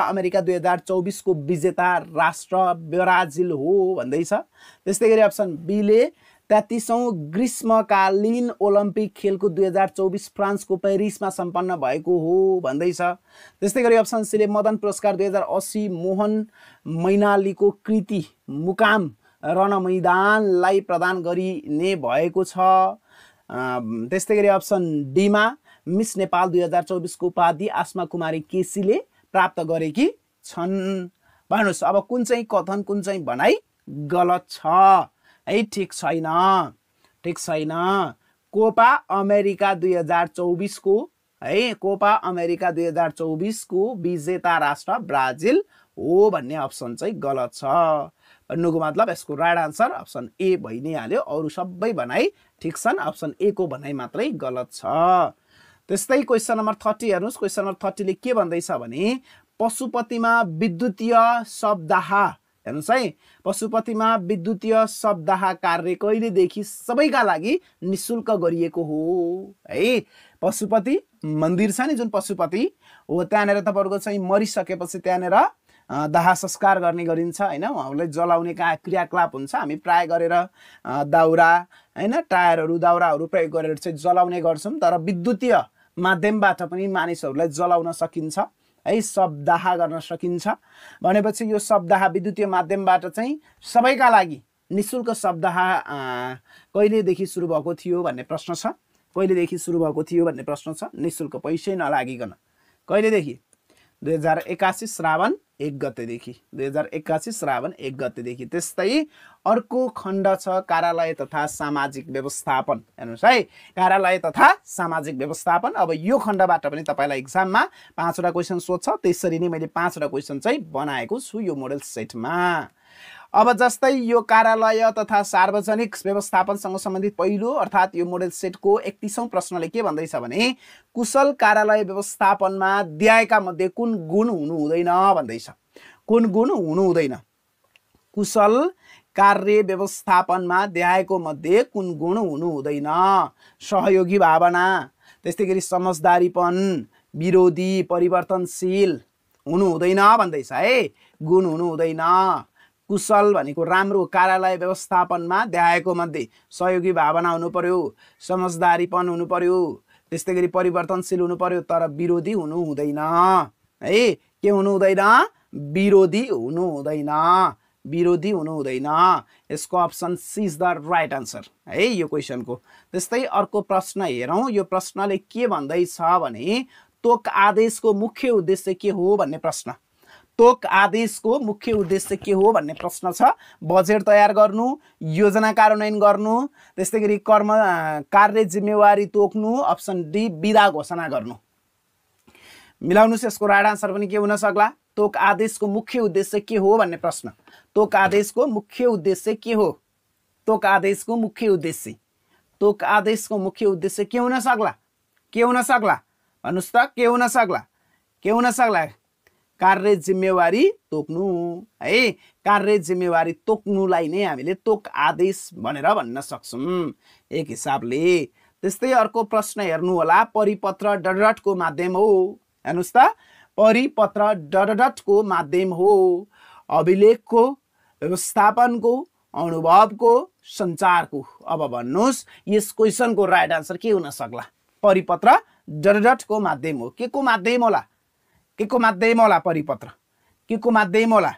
अमेरिका 2024 को विजेता राष्ट्र ब्राजिल हो भन्दैछ। त्यस्तै गरी अप्सन बी ले 33औं ग्रीष्मकालीन ओलम्पिक खेलको 2024 फ्रान्सको पेरिसमा सम्पन्न भएको हो भन्दैछ। त्यस्तै गरी अप्सन सी ले मदन पुरस्कार 2080 मोहन मैनालीको कृति मुकाम रणमैदानलाई प्रदान गरिने भएको छ। त्यस्तै गरी अप्सन डी मा मिस नेपाल 2024 को उपाधि आस्मा कुमारी केसीले प्राप्त गरेकी छन्। भन्नुस् अब कुन चाहिँ कथन कुन चाहिँ भनाइ गलत छ है? ठीक छैन। कोपा अमेरिका 2024 को विजेता राष्ट्र ब्राजिल हो भन्ने अप्सन चाहिँ गलत छ। भन्नुको मतलब यसको राइट आन्सर अप्सन ए भइ नै हाल्यो। अरु सबै भनाइ ठीक छन्, अप्सन ए को भनाइ मात्रै गलत छ। त्यस्तै क्वेसन नम्बर 30 हेर्नुस्। क्वेसन नम्बर 30 ले के भन्दैछ भने पशुपतिमा विद्युतीय शवदाह हेर्नुस् है, पशुपतिमा विद्युतीय शवदाह कार्य कहिलेदेखि सबैका लागि निशुल्क गरिएको हो है? पशुपति मन्दिर छ नि जुन पशुपति हो, त्यहाँनेर तपाईहरुको चाहिँ मरिसकेपछि त्यहाँनेर दाह संस्कार गर्ने गरिन्छ हैन। उहाँलाई जलाउने क्रियाकलाप हुन्छ। हामी प्राय गरेर दाउरा हैन, टायरहरु दाउराहरु प्रयोग गरेर चाहिँ जलाउने गर्छौं। तर विद्युतीय माध्यमबाट पनि मानिसहरुलाई जलाउन सकिन्छ है, शवदाह गर्न सकिन्छ। भनेपछि यो शवदाह विद्युतीय माध्यमबाट चाहिँ सबैका लागि निशुल्क शवदाह कहिलेदेखि सुरु भएको थियो भन्ने प्रश्न छ। निशुल्क पैसै नलागिकन कहिलेदेखि? 2081 श्रावण 1 गतेदेखि। 2081 श्रावण 1 गतेदेखि। त्यस्तै अर्को खण्ड छ कार्यालय तथा सामाजिक व्यवस्थापन। हेर्नुस् है, कार्यालय तथा सामाजिक व्यवस्थापन। अब यो खण्डबाट पनि तपाईलाई एक्जाममा 5 वटा क्वेशन सोध्छ। त्यसरी नै मैले 5 वटा क्वेशन चाहिँ बनाएको छु यो मोडल सेटमा। अब जस्तै यो कार्यालय तथा सार्वजनिक व्यवस्थापनसँग सम्बन्धित पहिलो अर्थात् यो मोडल सेटको 31औं प्रश्नले के भन्दैछ भने कुशल कार्यालय व्यवस्थापनमा दिएका मध्ये कुन गुण हुनु हुँदैन भन्दैछ। कुन गुण हुनु हुँदैन? कुशल कार्य व्यवस्थापनमा देखाएको मध्ये कुन गुण हुनु हुँदैन? सहयोगी भावना, त्यस्तै गरी समझदारीपन, विरोधी, परिवर्तनशील हुनु हुँदैन भन्दैछ है। गुण हुनु हुँदैन। कुशल भनेको राम्रो, कार्यालय व्यवस्थापनमा देखाएको मध्ये सहयोगी भावना हुनु पर्यो, समझदारीपन हुनु पर्यो, त्यस्तै गरी परिवर्तनशील हुनु पर्यो। तर विरोधी हुनु हुँदैन है। के हुनु हुँदैन? विरोधी हुनु हुँदैन। यसको option C is the right answer है यो क्वेशनको। त्यस्तै अर्को प्रश्न हेरौं। यो प्रश्नले के भन्दैछ भने तोक आदेशको मुख्य उद्देश्य के हो भन्ने प्रश्न। तोक आदेशको मुख्य उद्देश्य के हो भन्ने प्रश्न छ। बजेट तयार गर्नु, योजना कार्यान्वयन गर्नु, त्यस्तै गरी कार्य जिम्मेवारी तोक्नु, अप्सन डी बिदा घोषणा गर्नु। मिलाउनुस् यसको राइट आन्सर पनि के हुन सक्ला? तोक आदेशको मुख्य उद्देश्य के हो भन्ने प्रश्न। तोक आदेशको मुख्य उद्देश्य के हो? तोक आदेशको मुख्य उद्देश्य के हुन सक्ला? भन्नुस् त के हुन सक्ला? कार्य जिम्मेवारी तोक्नु है। कार्य जिम्मेवारी तोक्नुलाई नै हामीले तोक आदेश भनेर भन्न सक्छौं एक हिसाबले। त्यस्तै अर्को प्रश्न हेर्नु होला। परिपत्र डटडटको माध्यम हो। हेर्नुस् त, परिपत्र डटडटको माध्यम हो। अभिलेखको, व्यवस्थापनको, अनुभवको सञ्चारको। अब भन्नुहोस् यस क्वेसनको राइट आन्सर के हुन सक्ला? परिपत्र डटको माध्यम हो। के को माध्यम होला? के को माध्यम होला? परिपत्र के को माध्यम होला?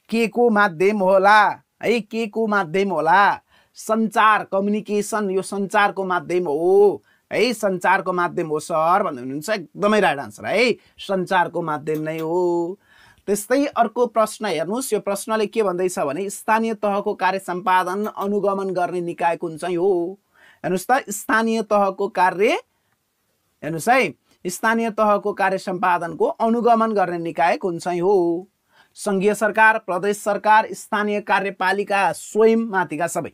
के को माध्यम होला है? के को माध्यम होला? सञ्चार, कम्युनिकेसन, यो सञ्चारको माध्यम हो है, सञ्चारको माध्यम हो सर भन्दै हुनुहुन्छ। एकदमै राइट आन्सर है, सञ्चारको माध्यम नै हो। त्यस्तै अर्को प्रश्न हेर्नुहोस्, यो प्रश्नले के भन्दैछ भने स्थानीय तहको कार्य सम्पादन अनुगमन गर्ने निकाय कुन चाहिँ हो? हेर्नुहोस् त, स्थानीय तहको कार्य, हेर्नुहोस् है, स्थानीय तहको कार्य सम्पादनको अनुगमन गर्ने निकाय कुन चाहिँ हो? संघीय सरकार, प्रदेश सरकार, स्थानीय कार्यपालिका, स्वयं माथिका सबै।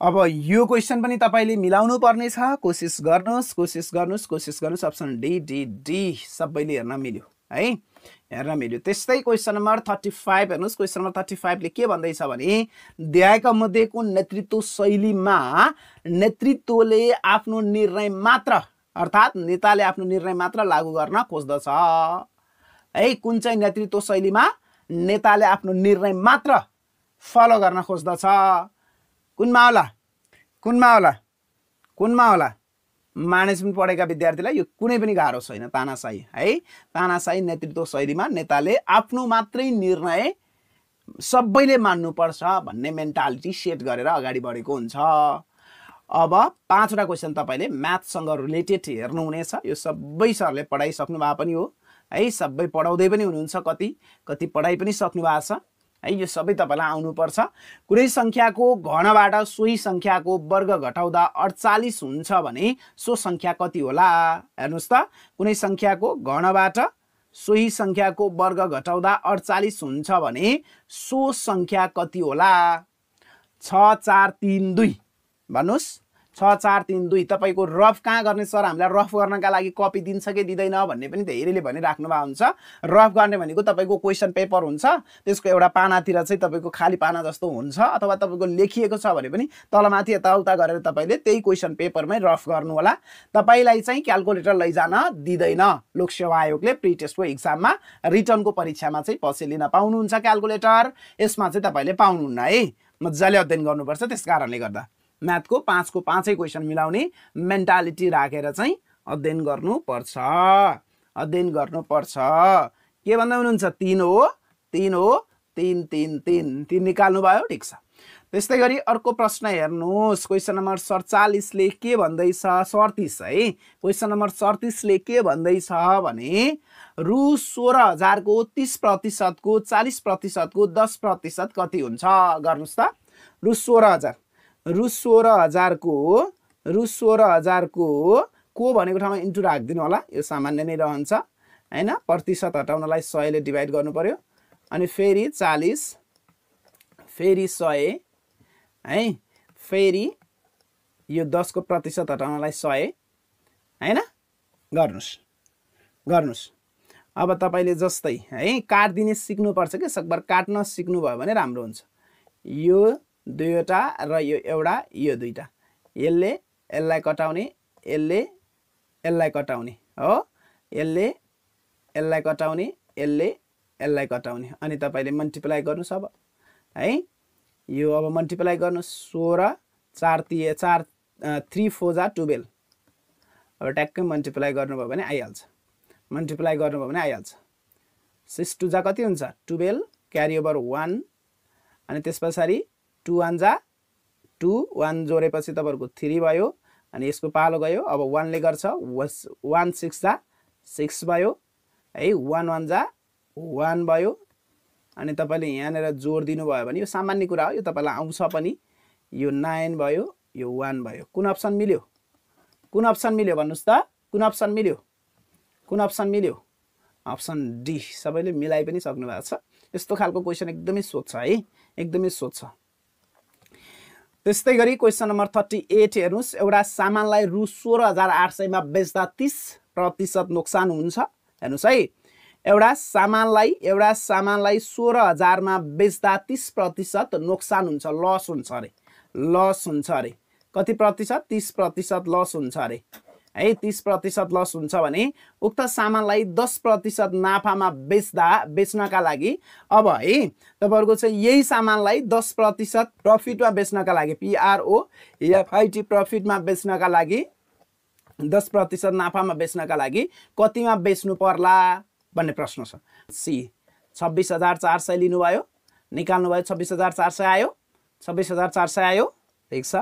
अब यो क्वेसन पनि तपाईले मिलाउनु पर्ने छ। कोसिस गर्नुहोस्, कोसिस गर्नुहोस्, कोसिस गर्नुहोस्। अप्सन डी डी डी सबैले हेर्न मिल्यो है, हेर्न मिल्यो। त्यस्तै क्वेसन नम्बर 35 हेर्नुहोस्। क्वेसन नम्बर 35 ले के भन्दैछ भने दिएका मध्येको नेतृत्व शैलीमा नेतृत्वले आफ्नो निर्णय मात्र, अर्थात् नेताले आफ्नो निर्णय मात्र लागू गर्न खोज्दछ है। कुन चाहिँ नेतृत्व शैलीमा नेताले आफ्नो निर्णय मात्र फलो गर्न खोज्दछ? कुनमा होला? कुनमा होला? कुनमा होला? म्यानेजमेन्ट पढेका विद्यार्थीलाई यो कुनै पनि गाह्रो छैन। तानाशाही है, तानाशाही नेतृत्व शैलीमा नेताले आफ्नो मात्रै निर्णय सबैले मान्नुपर्छ भन्ने मेन्टालिटी सेट गरेर अगाडि बढेको हुन्छ। अब 5 वटा क्वेसन तपाईले म्याथसँग रिलेटेड हेर्नुहुनेछ। यो सबै सरले पढाइसक्नु भएको पनि हो है, सबै पढाउँदै पनि हुनुहुन्छ, कति पढाइ पनि सक्नु भएको छ है। यो सबै तपाईलाई आउनुपर्छ। कुनै संख्याको घनबाट सोही संख्याको वर्ग घटाउँदा 48 हुन्छ भने सो संख्या कति होला? हेर्नुहोस् त, कुनै संख्याको घनबाट सोही संख्याको वर्ग घटाउँदा 48 हुन्छ भने सो संख्या कति होला? 6 4 3 2 भन्नुहोस्। 6 4 3 2 तपाईको रफ कहाँ गर्ने सर? हामीलाई रफ गर्नका लागि कपी दिन्छ कि दिँदैन भन्ने पनि धेरैले भनिराख्नु भएको हुन्छ। रफ गर्ने भनेको तपाईको क्वेसन पेपर हुन्छ, त्यसको एउटा पानातिर चाहिँ तपाईको खाली पाना जस्तो हुन्छ, अथवा तपाईको लेखिएको छ भने पनि तलमाथि यताउता गरेर तपाईले त्यही क्वेसन पेपरमै रफ गर्नु होला। तपाईलाई चाहिँ क्याल्कुलेटर लैजान दिँदैन लोक सेवा आयोगले। प्री टेस्टको एक्जाममा, रिटर्नको परीक्षामा चाहिँ पछि लिन पाउनुहुन्छ क्याल्कुलेटर, यसमा चाहिँ तपाईले पाउनुहुन्न है। मजाले अध्ययन गर्नुपर्छ। त्यसकारणले गर्दा म्याथको 5 को 5 क्वेसन मिलाउने मेन्टालिटी राखेर चाहिँ अध्ययन गर्नुपर्छ, अध्ययन गर्नुपर्छ। के भन्दै हुनुहुन्छ? 3 हो, 3 हो, 3 3 3 3 निकाल्नु भयो, ठिक छ। त्यस्तै गरी अर्को प्रश्न हेर्नुहोस्। क्वेसन नम्बर 47 ले के भन्दैछ? 37 है। क्वेसन नम्बर 37 ले के भन्दैछ भने रु 16,000 को 30% को 40% को 10% कति हुन्छ? गर्नुस् त। रु 16,000, रु 16,000 को भनेको ठाउँमा इन्टु राखिदिनु होला। यो सामान्य नै रहन्छ हैन। प्रतिशत हटाउनलाई 100 ले डिभाइड गर्नु पर्यो, अनि फेरि 40, फेरि 100 है, फेरि यो 10 को प्रतिशत हटाउनलाई 100 हैन। गर्नुस्, गर्नुस्। अब तपाईले जस्तै है काट्दिने सिक्नुपर्छ के, सकभर काट्न सिक्नु भयो भने राम्रो हुन्छ। यो 2 वटा र यो एउटा, यो 2 टा, यसले यसलाई कटाउने, यसले यसलाई कटाउने हो, यसले यसलाई कटाउने, यसले यसलाई कटाउने, अनि तपाईले मल्टिप्लाई गर्नुस् अब है। यो अब मल्टिप्लाई गर्नुस्। 16 4 3 4 जा 12। अब ट्याक्कै मल्टिप्लाई गर्नुभयो भने आइहाल्छ, मल्टिप्लाई गर्नुभयो भने आइहाल्छ। 6 2 जा कति हुन्छ? 12, क्यारी ओभर 1, अनि त्यसपछि 2 1 जा 2, 1 जोडेपछि तपाईहरुको 3 भयो, अनि यसको पालो गयो। अब 1 ले गर्छ 1 6 जा 6 भयो है, 1 1 जा 1 भयो, अनि तपाईले यहाँनेर जोड दिनु भयो भने यो सामान्य कुरा हो, यो तपाईलाई आउँछ पनि। यो 9 भयो, यो 1 भयो। कुन अप्सन मिल्यो? कुन अप्सन मिल्यो भन्नुस् त? कुन अप्सन मिल्यो? कुन अप्सन मिल्यो? Option D. सबैले मिलाइ पनि सक्नु भएको छ। यस्तो खालको क्वेशन एकदमै सोध्छ है, एकदमै सोध्छ। त्यस्तै गरी क्वेशन नम्बर 38 हेर्नुस्। एउटा सामानलाई रु 16,800 मा बेच्दा 30% नोक्सान हुन्छ। हेर्नुस् है, एउटा सामानलाई 16,000 मा बेच्दा 30% नोक्सान हुन्छ, लस हुन्छ अरे, लस हुन्छ अरे। कति प्रतिशत? 30% लस हुन्छ अरे। है 30% लस हुन्छ भने उक्त सामानलाई 10% नाफामा बेच्नका लागि अब है तपाईहरुको चाहिँ यही सामानलाई 10% प्रफिटमा बेच्नका लागि PROFIT प्रफिटमा बेच्नका लागि 10% नाफामा बेच्नका लागि कतिमा बेच्नु पर्ला भन्ने प्रश्न छ। सी 26,400 लिनुभयो, निकाल्नु भयो 26,400 आयो, 26,400 आयो, ठीक छ।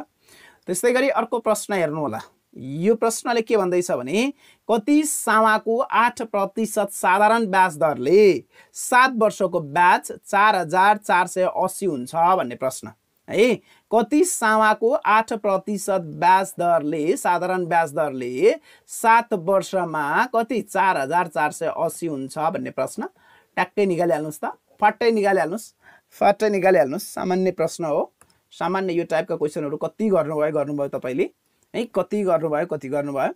त्यस्तै गरी अर्को प्रश्न हेर्नु होला। यो प्रश्नले के भन्दैछ भने कति सामाको 8% साधारण ब्याज दरले 7 वर्षको ब्याज 4,480 हुन्छ भन्ने प्रश्न है। कति सामाको 8% ब्याज दरले साधारण ब्याज दरले 7 वर्षमा कति 4,480 हुन्छ भन्ने प्रश्न ट्याक्कै निकालिहाल्नुस् त, फट्टै निकालिहाल्नुस्। सामान्य प्रश्न हो। सामान्य यो टाइपका क्वेशनहरु कति गर्नुभयो तपाईले है, कति गर्नुभयो।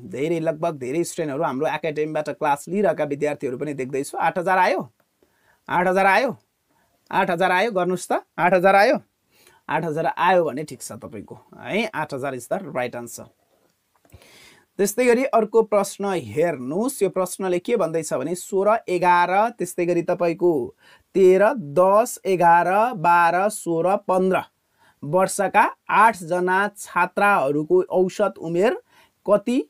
धेरै लगभग धेरै स्टुडेन्टहरु हाम्रो एकाडेमीबाट क्लास लिइरहेका विद्यार्थीहरु पनि देख्दैछु। 8,000 आयो, 8,000 आयो, 8,000 आयो, गर्नुस् त। 8,000 आयो, 8,000 आयो भने ठीक छ तपाईको है। 8,000 इज द राइट आन्सर। त्यस्तै गरी अर्को प्रश्न हेर्नुस्। यो प्रश्नले के भन्दैछ भने 16, 11, त्यस्तै गरी तपाईको 13, 10, 11, 12, 16, 15 वर्षका 8 जना छात्राहरूको औसत उमेर कति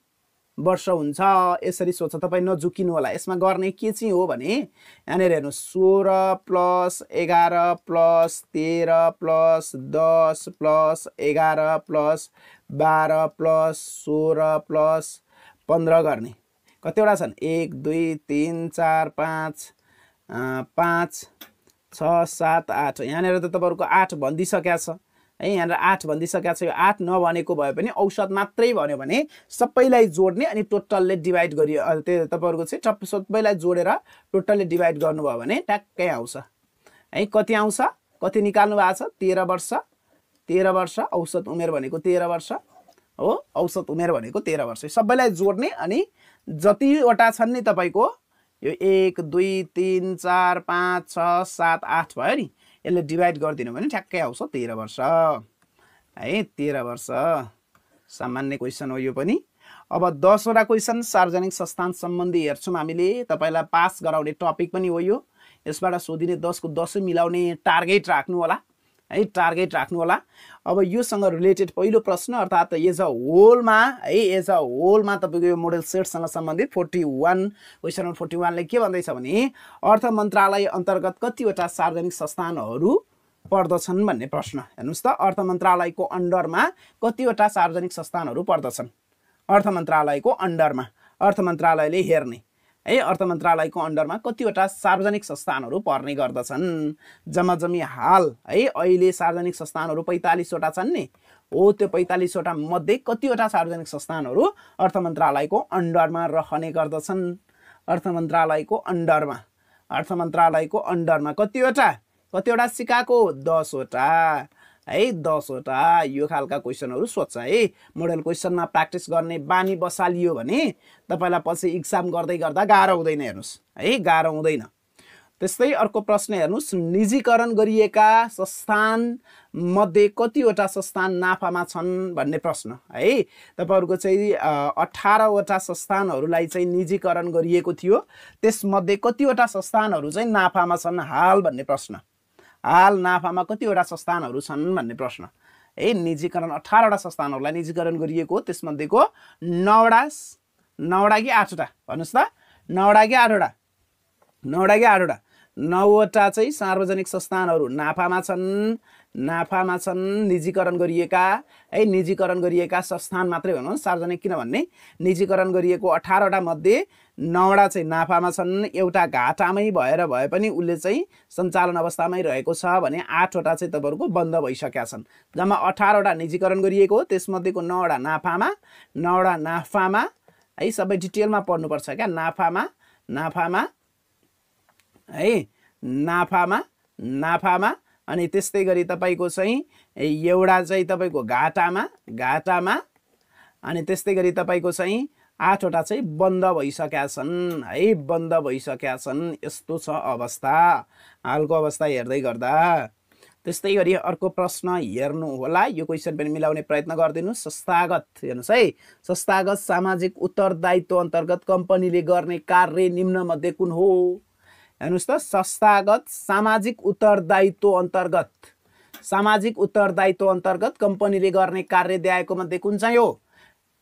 वर्ष हुन्छ? यसरी सोच, तपाई नझुकिनु होला। यसमा गर्ने के चाहिँ हो भने यहाँनिर हेर्नु 16 + 11 + 13 + 10 + 11 + 12 + 16 + 15 गर्ने कतिवटा छन्? 1 2 3 4 5 5 6 7 8। यहाँनिर त तपाईहरुको 8 भनिदिसकेको छ है। यहाँनिर 8 भनिदिसकेको छ। यो 8 नभनेको भए पनि औसत मात्रै भन्यो भने सबैलाई जोड्ने अनि टोटलले डिभाइड गरियो। त्यो तपाईहरुको चाहिँ सबैलाई जोडेर टोटलले डिभाइड गर्नुभयो भने ट्याक्कै आउँछ है। कति आउँछ? कति निकाल्नु भएको छ? 13 वर्ष। 13 वर्ष औसत उमेर भनेको 13 वर्ष हो। औसत उमेर भनेको 13 वर्ष। सबैलाई जोड्ने अनि जतिवटा छन् नि तपाईको यो 1 2 3 4 5 6 7 8 भयो नि, यसले डिभाइड गरिदिनु भने ठ्याक्कै आउँछ 13 वर्ष है। 13 वर्ष सामान्य क्वेशन हो यो पनि। अब 10 वटा क्वेशन सार्वजनिक संस्थान सम्बन्धी हेर्छौं हामीले। तपाईलाई पास गराउने टपिक पनि हो यो। यसबाट सोधिने 10 को 10 मिलाउने टार्गेट राख्नु होला है, टार्गेट राख्नु होला। अब योसँग रिलेटेड पहिलो प्रश्न अर्थात एज अ होलमा है, एज अ होलमा तपाईको यो मोडल सेटसँग सम्बन्धित 41 क्वेशन नम्बर 41 ले के भन्दैछ भने अर्थ मन्त्रालय अन्तर्गत कतिवटा सार्वजनिक संस्थानहरू पर्दछन् भन्ने प्रश्न। हेर्नुस् त, अर्थ मन्त्रालयको अन्डरमा कतिवटा सार्वजनिक संस्थानहरू पर्दछन्? अर्थ मन्त्रालयको अन्डरमा अर्थ मन्त्रालयले हेर्ने है, अर्थ मन्त्रालयको अन्डरमा कतिवटा सार्वजनिक संस्थानहरू पर्ने गर्दछन्? जम्माजम्मी हाल है अहिले सार्वजनिक संस्थानहरू 45 वटा छन् नि हो। त्यो 45 वटा मध्ये कतिवटा सार्वजनिक संस्थानहरू अर्थ मन्त्रालयको अन्डरमा रहने गर्दछन्? अर्थ मन्त्रालयको अन्डरमा, अर्थ मन्त्रालयको अन्डरमा कतिवटा सिकाको? 10 वटा है, 10 वटा। यो खालका क्वेशनहरु सोध्छ है। मोडल क्वेशनमा प्र्याक्टिस गर्ने बानी बसालियो भने तपाईलाई पछि एक्जाम गर्दै गर्दा गाह्रो हुँदैन। हेर्नुस् है, गाह्रो हुँदैन। त्यस्तै अर्को प्रश्न हेर्नुस्। निजीकरण गरिएका संस्थान मध्ये कतिवटा संस्थान नाफामा छन् भन्ने प्रश्न है। तपाईहरुको चाहिँ 18 वटा संस्थानहरूलाई चाहिँ निजीकरण गरिएको थियो। त्यसमध्ये कतिवटा संस्थानहरू चाहिँ नाफामा छन् हाल भन्ने प्रश्न। हाल नाफामा कतिवटा संस्थानहरू छन् भन्ने प्रश्न है। निजीकरण 18 वटा संस्थानहरूलाई निजीकरण गरिएको, त्यसमध्येको 9 वटा कि 8 वटा भन्नुस् त? 9 वटा कि 8 वटा? 9 वटा कि 8 वटा? 9 वटा चाहिँ सार्वजनिक संस्थानहरू नाफामा छन् निजीकरण गरिएका है। निजीकरण गरिएका संस्थान मात्रै भनौँ, सार्वजनिक किन भन्ने? निजीकरण गरिएको 18 वटा मध्ये 9 वटा चाहिँ नाफामा छन्। एउटा घाटामै भएर भए पनि उसले चाहिँ सञ्चालन अवस्थामै रहेको छ भने 8 वटा चाहिँ तपाईहरुको बन्द भइसकेका छन्। जम्मा 18 वटा निजीकरण गरिएको, त्यसमध्येको 9 वटा नाफामा, 9 वटा नाफामा है। सबै डिटेलमा पढ्नुपर्छ क्या। नाफामा है, नाफामा अनि त्यस्तै गरी तपाईको चाहिँ एउटा चाहिँ तपाईको घाटामा अनि त्यस्तै गरी तपाईको चाहिँ 8 वटा चाहिँ बन्द भइसकेका छन् है, बन्द भइसकेका छन्। यस्तो छ अवस्था, हालको अवस्था हेर्दै गर्दा। त्यस्तै गरी अर्को प्रश्न हेर्नु होला, यो क्वेसन पनि मिलाउने प्रयत्न गरिदिनु। संस्थागत हेर्नुहोस् है, संस्थागत सामाजिक उत्तरदायित्व अन्तर्गत कम्पनीले गर्ने कार्य निम्न मध्ये कुन हो? हेर्नुहोस् त, संस्थागत सामाजिक उत्तरदायित्व अन्तर्गत, सामाजिक उत्तरदायित्व अन्तर्गत कम्पनीले गर्ने कार्य दिएको मध्ये कुन चाहिँ हो?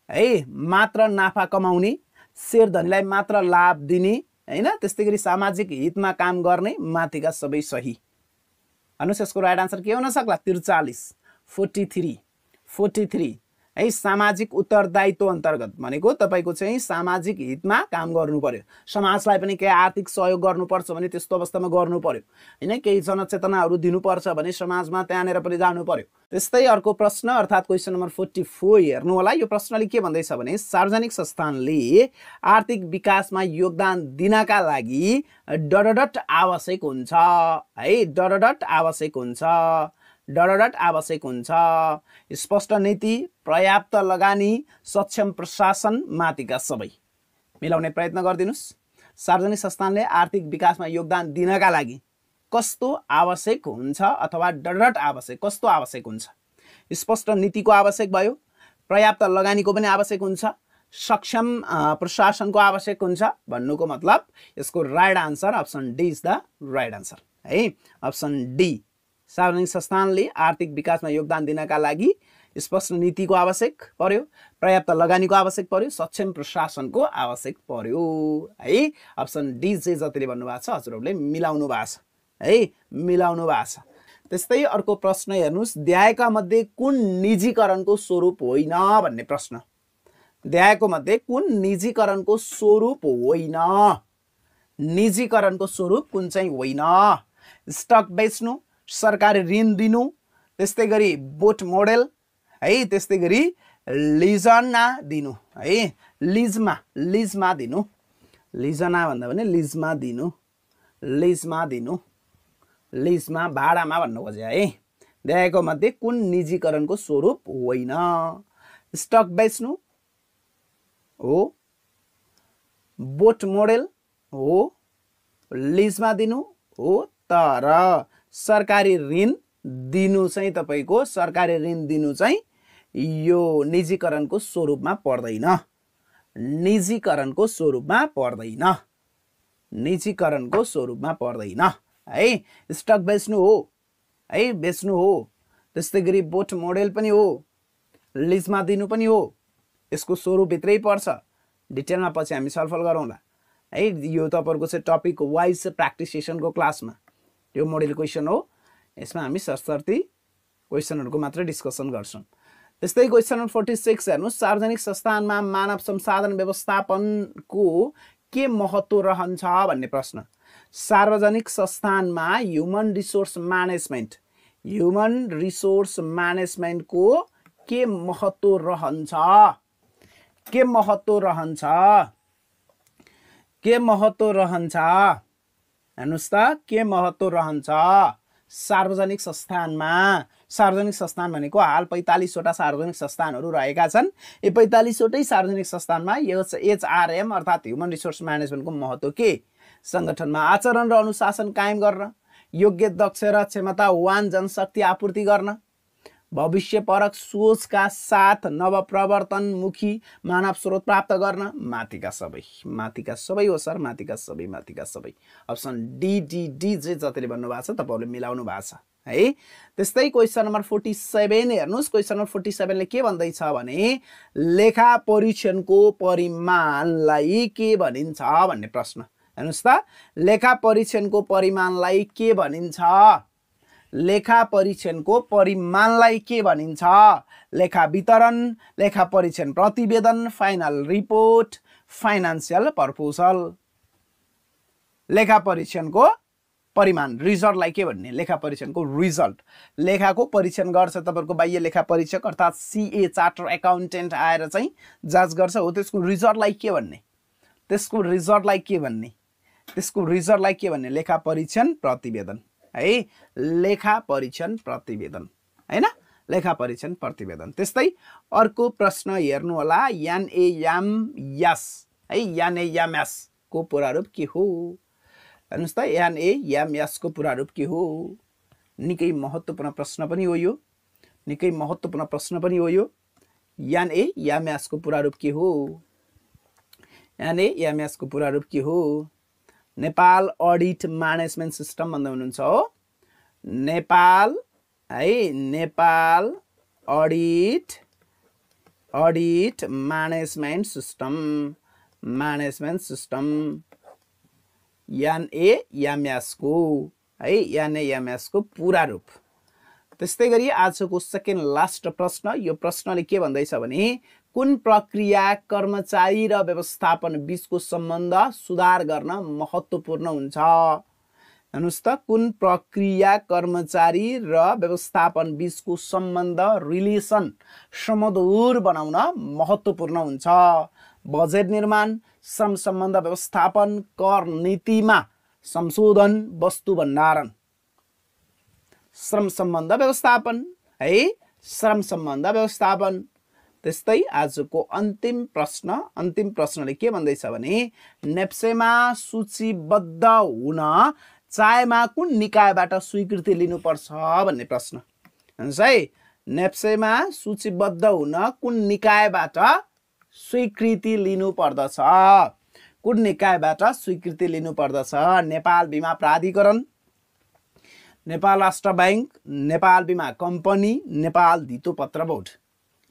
है, मात्र नाफा कमाउने, शेयरधनीलाई मात्र लाभ दिने, हैन, त्यस्तै गरी सामाजिक हितमा काम गर्ने, माथिका सबै सही। हेर्नुहोस् यसको राइट आन्सर के हुन सक्ला? 43, 43 है। सामाजिक उत्तरदायित्व अन्तर्गत भनेको तपाईको चाहिँ सामाजिक हितमा काम गर्नु पर्यो, समाजलाई पनि केही आर्थिक सहयोग गर्नुपर्छ भने त्यस्तो अवस्थामा गर्नु पर्यो, हैन, केही जनचेतनाहरू दिनुपर्छ भने समाजमा त्यहाँनेर पनि जानु पर्यो। त्यस्तै अर्को प्रश्न अर्थात् क्वेसन नम्बर 44 हेर्नु होला। यो प्रश्नले के भन्दैछ भने सार्वजनिक संस्थानले आर्थिक विकासमा योगदान दिनका लागि डडडट आवश्यक हुन्छ, है, डडडट आवश्यक हुन्छ, डडडट आवश्यक हुन्छ। स्पष्ट नीति, पर्याप्त लगानी, सक्षम प्रशासन, माथिका सबै। मिलाउने प्रयत्न गरिदिनुस्। सार्वजनिक संस्थानले आर्थिक विकासमा योगदान दिनका लागि कस्तो आवश्यक हुन्छ अथवा डडडट आवश्यक, कस्तो आवश्यक हुन्छ? स्पष्ट नीतिको आवश्यक भयो, पर्याप्त लगानीको पनि आवश्यक हुन्छ, सक्षम प्रशासनको आवश्यक हुन्छ भन्नुको मतलब यसको right answer option D is the right answer, है, अप्सन डी। सार्वजनिक संस्थानले आर्थिक विकासमा योगदान दिनका लागि स्पष्ट नीतिको आवश्यक पर्यो, पर्याप्त लगानीको आवश्यक पर्यो, सक्षम प्रशासनको आवश्यक पर्यो, है। अप्सन डी चाहिँ जतिले भन्नुभएको छ हजुरहरूले मिलाउनु भएको छ, है, मिलाउनु भएको छ। त्यस्तै अर्को प्रश्न हेर्नुस्, देयका मध्ये कुन निजीकरणको स्वरूप होइन भन्ने प्रश्न। देयको मध्ये कुन निजीकरणको स्वरूप होइन? निजीकरणको स्वरूप कुन चाहिँ होइन? स्टक बेच्नु, सरकारी ऋण दिनु, त्यस्तै गरी बोट मोडेल, है, त्यस्तै गरी लिजना दिनु, है, लिजमा दिनु, लिजना भन्दा पनि लिजमा दिनु, लिजमा दिनु, लिजमा भाडामा भन्नु खोजे, है। देयको मध्ये कुन निजीकरणको स्वरूप होइन? स्टक बेच्नु हो, बोट मोडेल हो, लिजमा दिनु हो, तर सरकारी ऋण दिनु चाहिँ तपाईको सरकारी ऋण दिनु चाहिँ यो निजीकरणको स्वरूपमा पर्दैन, निजीकरणको स्वरूपमा पर्दैन, निजीकरणको स्वरूपमा पर्दैन, है। स्टक बेच्नु हो, है, बेच्नु हो, त्यस्तै गरी बोट मोडेल पनि हो, लिजमा दिनु पनि हो, यसको स्वरूप भित्रै पर्छ। डिटेलमा पछि हामी छलफल गरौँला, है। यो तपाईहरुको चाहिँ टपिक वाइज प्र्याक्टिस सेसनको क्लासमा यो मोडेल क्वेसन हो, यसमा हामी सरसर्ती क्वेसनहरुको मात्र डिस्कसन गर्छौं। त्यस्तै क्वेसन नम्बर 46 हेर्नुस्, सार्वजनिक संस्थानमा मानव संसाधन व्यवस्थापनको के महत्व रहन्छ भन्ने प्रश्न। सार्वजनिक संस्थानमा human resource management, human resource म्यानेजमेन्टको के महत्व रहन्छ? के महत्व रहन्छ? के महत्व रहन्छ? हेर्नुस् त, के महत्व रहन्छ सार्वजनिक संस्थानमा? सार्वजनिक संस्थान भनेको हाल 45 वटा सार्वजनिक संस्थानहरू रहेका छन्। यो 45 वटै सार्वजनिक संस्थानमा एचआरएम अर्थात् ह्युमन रिसोर्स म्यानेजमेन्टको महत्व के? संगठनमा आचरण र अनुशासन कायम गर्न, योग्य, दक्ष र क्षमतावान जनशक्ति आपूर्ति गर्न, भविष्यपरक सोचका साथ नवप्रवर्तनमुखी मानव स्रोत प्राप्त गर्न, माथिका सबै, माथिका सबै हो सर, माथिका सबै, माथिका सबै। Option D D D J जतिले भन्नुभएको छ तपाईहरुले मिलाउनु भएको छ, है। त्यस्तै क्वेसन नम्बर 47 हेर्नुस्। क्वेसन नम्बर 47 ले के भन्दैछ भने लेखा परीक्षणको परिमाणलाई के भनिन्छ भन्ने प्रश्न। हेर्नुस् त, लेखा परीक्षणको परिमाणलाई के भनिन्छ? लेखा परीक्षणको परिमाणलाई के भनिन्छ? लेखा वितरण, लेखा परीक्षण प्रतिवेदन, फाइनल रिपोर्ट, फाइनान्शियल प्रपोजल। लेखा परीक्षणको परिमाण, रिजल्टलाई के भन्ने? लेखा परीक्षणको रिजल्ट। लेखाको परीक्षण गर्छ तपाईहरुको बाह्य लेखा परीक्षक अर्थात् सीए चार्टर एकाउन्टेन्ट आएर चाहिँ जाँच गर्छ, हो त्यसको रिजल्टलाई के भन्ने? त्यसको रिजल्टलाई के भन्ने? त्यसको रिजल्टलाई के भन्ने? लेखा परीक्षण प्रतिवेदन, है। लेखा परीक्षण प्रतिवेदन, हैन, लेखा परीक्षण प्रतिवेदन। त्यस्तै अर्को प्रश्न हेर्नु होला, यानएयामएस, है, यानएयामएस को पूरा रूप के हो? हेर्नुस् त, यानएयामएस को पूरा रूप के हो? निकै महत्त्वपूर्ण प्रश्न पनि हो यो, निकै महत्त्वपूर्ण प्रश्न पनि हो यो। यान ए याम्यासको पूरा रूप के हो? यान ए याम्यासको पूरा रूप के हो? नेपाल अडिट म्यानेजमेन्ट सिस्टम भन्दै हुनुहुन्छ हो। नेपाल है, नेपाल अडिट म्यानेजमेन्ट सिस्टम यान ए याम्यासको है, यान ए याम्यासको पूरा रूप। त्यस्तै गरी आजको सेकेन्ड लास्ट प्रश्न, यो प्रश्नले के भन्दैछ भने कुन प्रक्रिया कर्मचारी र व्यवस्थापन बीचको सम्बन्ध सुधार गर्न महत्त्वपूर्ण हुन्छ? हेर्नुस् त, कुन प्रक्रिया कर्मचारी र व्यवस्थापन बीचको सम्बन्ध रिलेसन समधुर बनाउन महत्त्वपूर्ण हुन्छ? बजेट निर्माण, श्रम सम्बन्ध व्यवस्थापन, कर नीतिमा संशोधन, वस्तु भण्डारण। श्रम सम्बन्ध व्यवस्थापन है, श्रम सम्बन्ध व्यवस्थापन। त्यस्तै आजको अन्तिम प्रश्नले के भन्दैछ भने नेप्सेमा सूचीबद्ध हुन चाहेमा कुन निकायबाट स्वीकृति लिनुपर्छ भन्ने प्रश्न। हेर्नुहोस् है, नेप्सेमा सूचीबद्ध हुन कुन निकायबाट स्वीकृति लिनुपर्दछ? कुन निकायबाट स्वीकृति लिनुपर्दछ? नेपाल बीमा प्राधिकरण, नेपाल राष्ट्र बैंक, नेपाल बीमा कम्पनी, नेपाल धितोपत्र बोर्ड।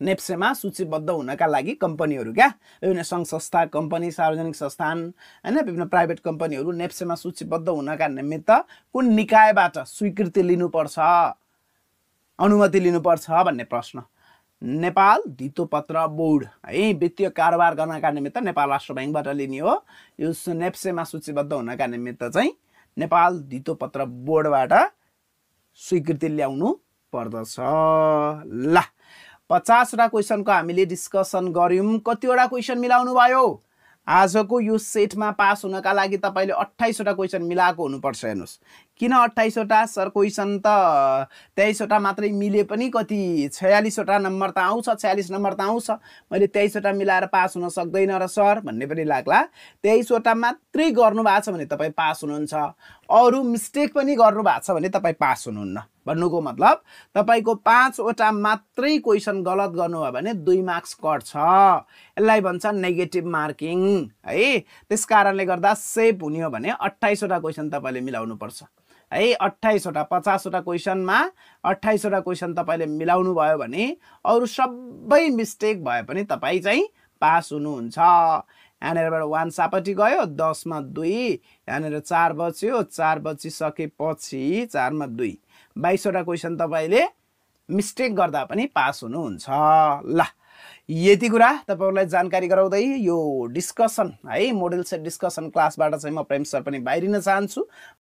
नेप्सेमा सूचीबद्ध हुनका लागि कम्पनीहरू क्या, विभिन्न सङ्घ संस्था, कम्पनी, सार्वजनिक संस्थान हैन, विभिन्न प्राइभेट कम्पनीहरू नेप्सेमा सूचीबद्ध हुनका निमित्त कुन निकायबाट स्वीकृति लिनुपर्छ, अनुमति लिनुपर्छ भन्ने प्रश्न। नेपाल धितोपत्र बोर्ड है, वित्तीय कारोबार गर्नका निमित्त नेपाल राष्ट्र बैंकबाट लिने हो। यो नेप्सेमा सूचीबद्ध हुनका निमित्त चाहिँ नेपाल धितोपत्र बोर्डबाट स्वीकृति ल्याउनु पर्दछ। ल 50 वटा क्वेसनको हामीले डिस्कसन गर्यौं। कतिवटा क्वेसन मिलाउनु भयो? आजको यो सेटमा पास हुनका लागि तपाईले 28 वटा क्वेसन मिलाएको हुनुपर्छ। हेर्नुस्, किन 28 वटा? सर क्वेसन त 23 वटा मात्रै मिले पनि कति 46 वटा नम्बर त आउँछ, 46 नम्बर त आउँछ, मैले 23 वटा मिलाएर पास हुन सक्दैन र सर भन्ने पनि लाग्ला। 23 वटा मात्रै गर्नु भएको छ भने तपाई पास हुनुहुन्छ, अरु मिस्टेक पनि गर्नु भएको छ भने तपाई पास हुनुहुन्न। भन्नुको मतलब तपाईको 5 वटा मात्रै क्वेसन गलत गर्नुभयो भने 2 मार्क्स कट्छ। यसलाई भन्छ नेगेटिभ मार्किङ है। त्यसकारणले गर्दा सेभ हुने हो भने 28 वटा क्वेसन तपाईले मिलाउनु पर्छ है। 28 वटा 50 वटा क्वेसनमा 28 वटा क्वेसन तपाईले मिलाउनु भयो भने अरु सबै मिस्टेक भए पनि तपाई चाहिँ पास हुनुहुन्छ। यहाँनिरबाट 1 सापट्टि गयो, 10 मा 2, यहाँनिर 4 बच्यो, 4 बचिसकेपछि 4 मा 2, 22 वटा क्वेसन तपाईले मिस्टेक गर्दा पनि पास हुनुहुन्छ। ल यति कुरा तपाईहरुलाई जानकारी गराउँदै यो डिस्कसन है, मोडल सेट डिस्कसन क्लासबाट चाहिँ म प्रेम सर पनि बाहिरिन चाहन्छु।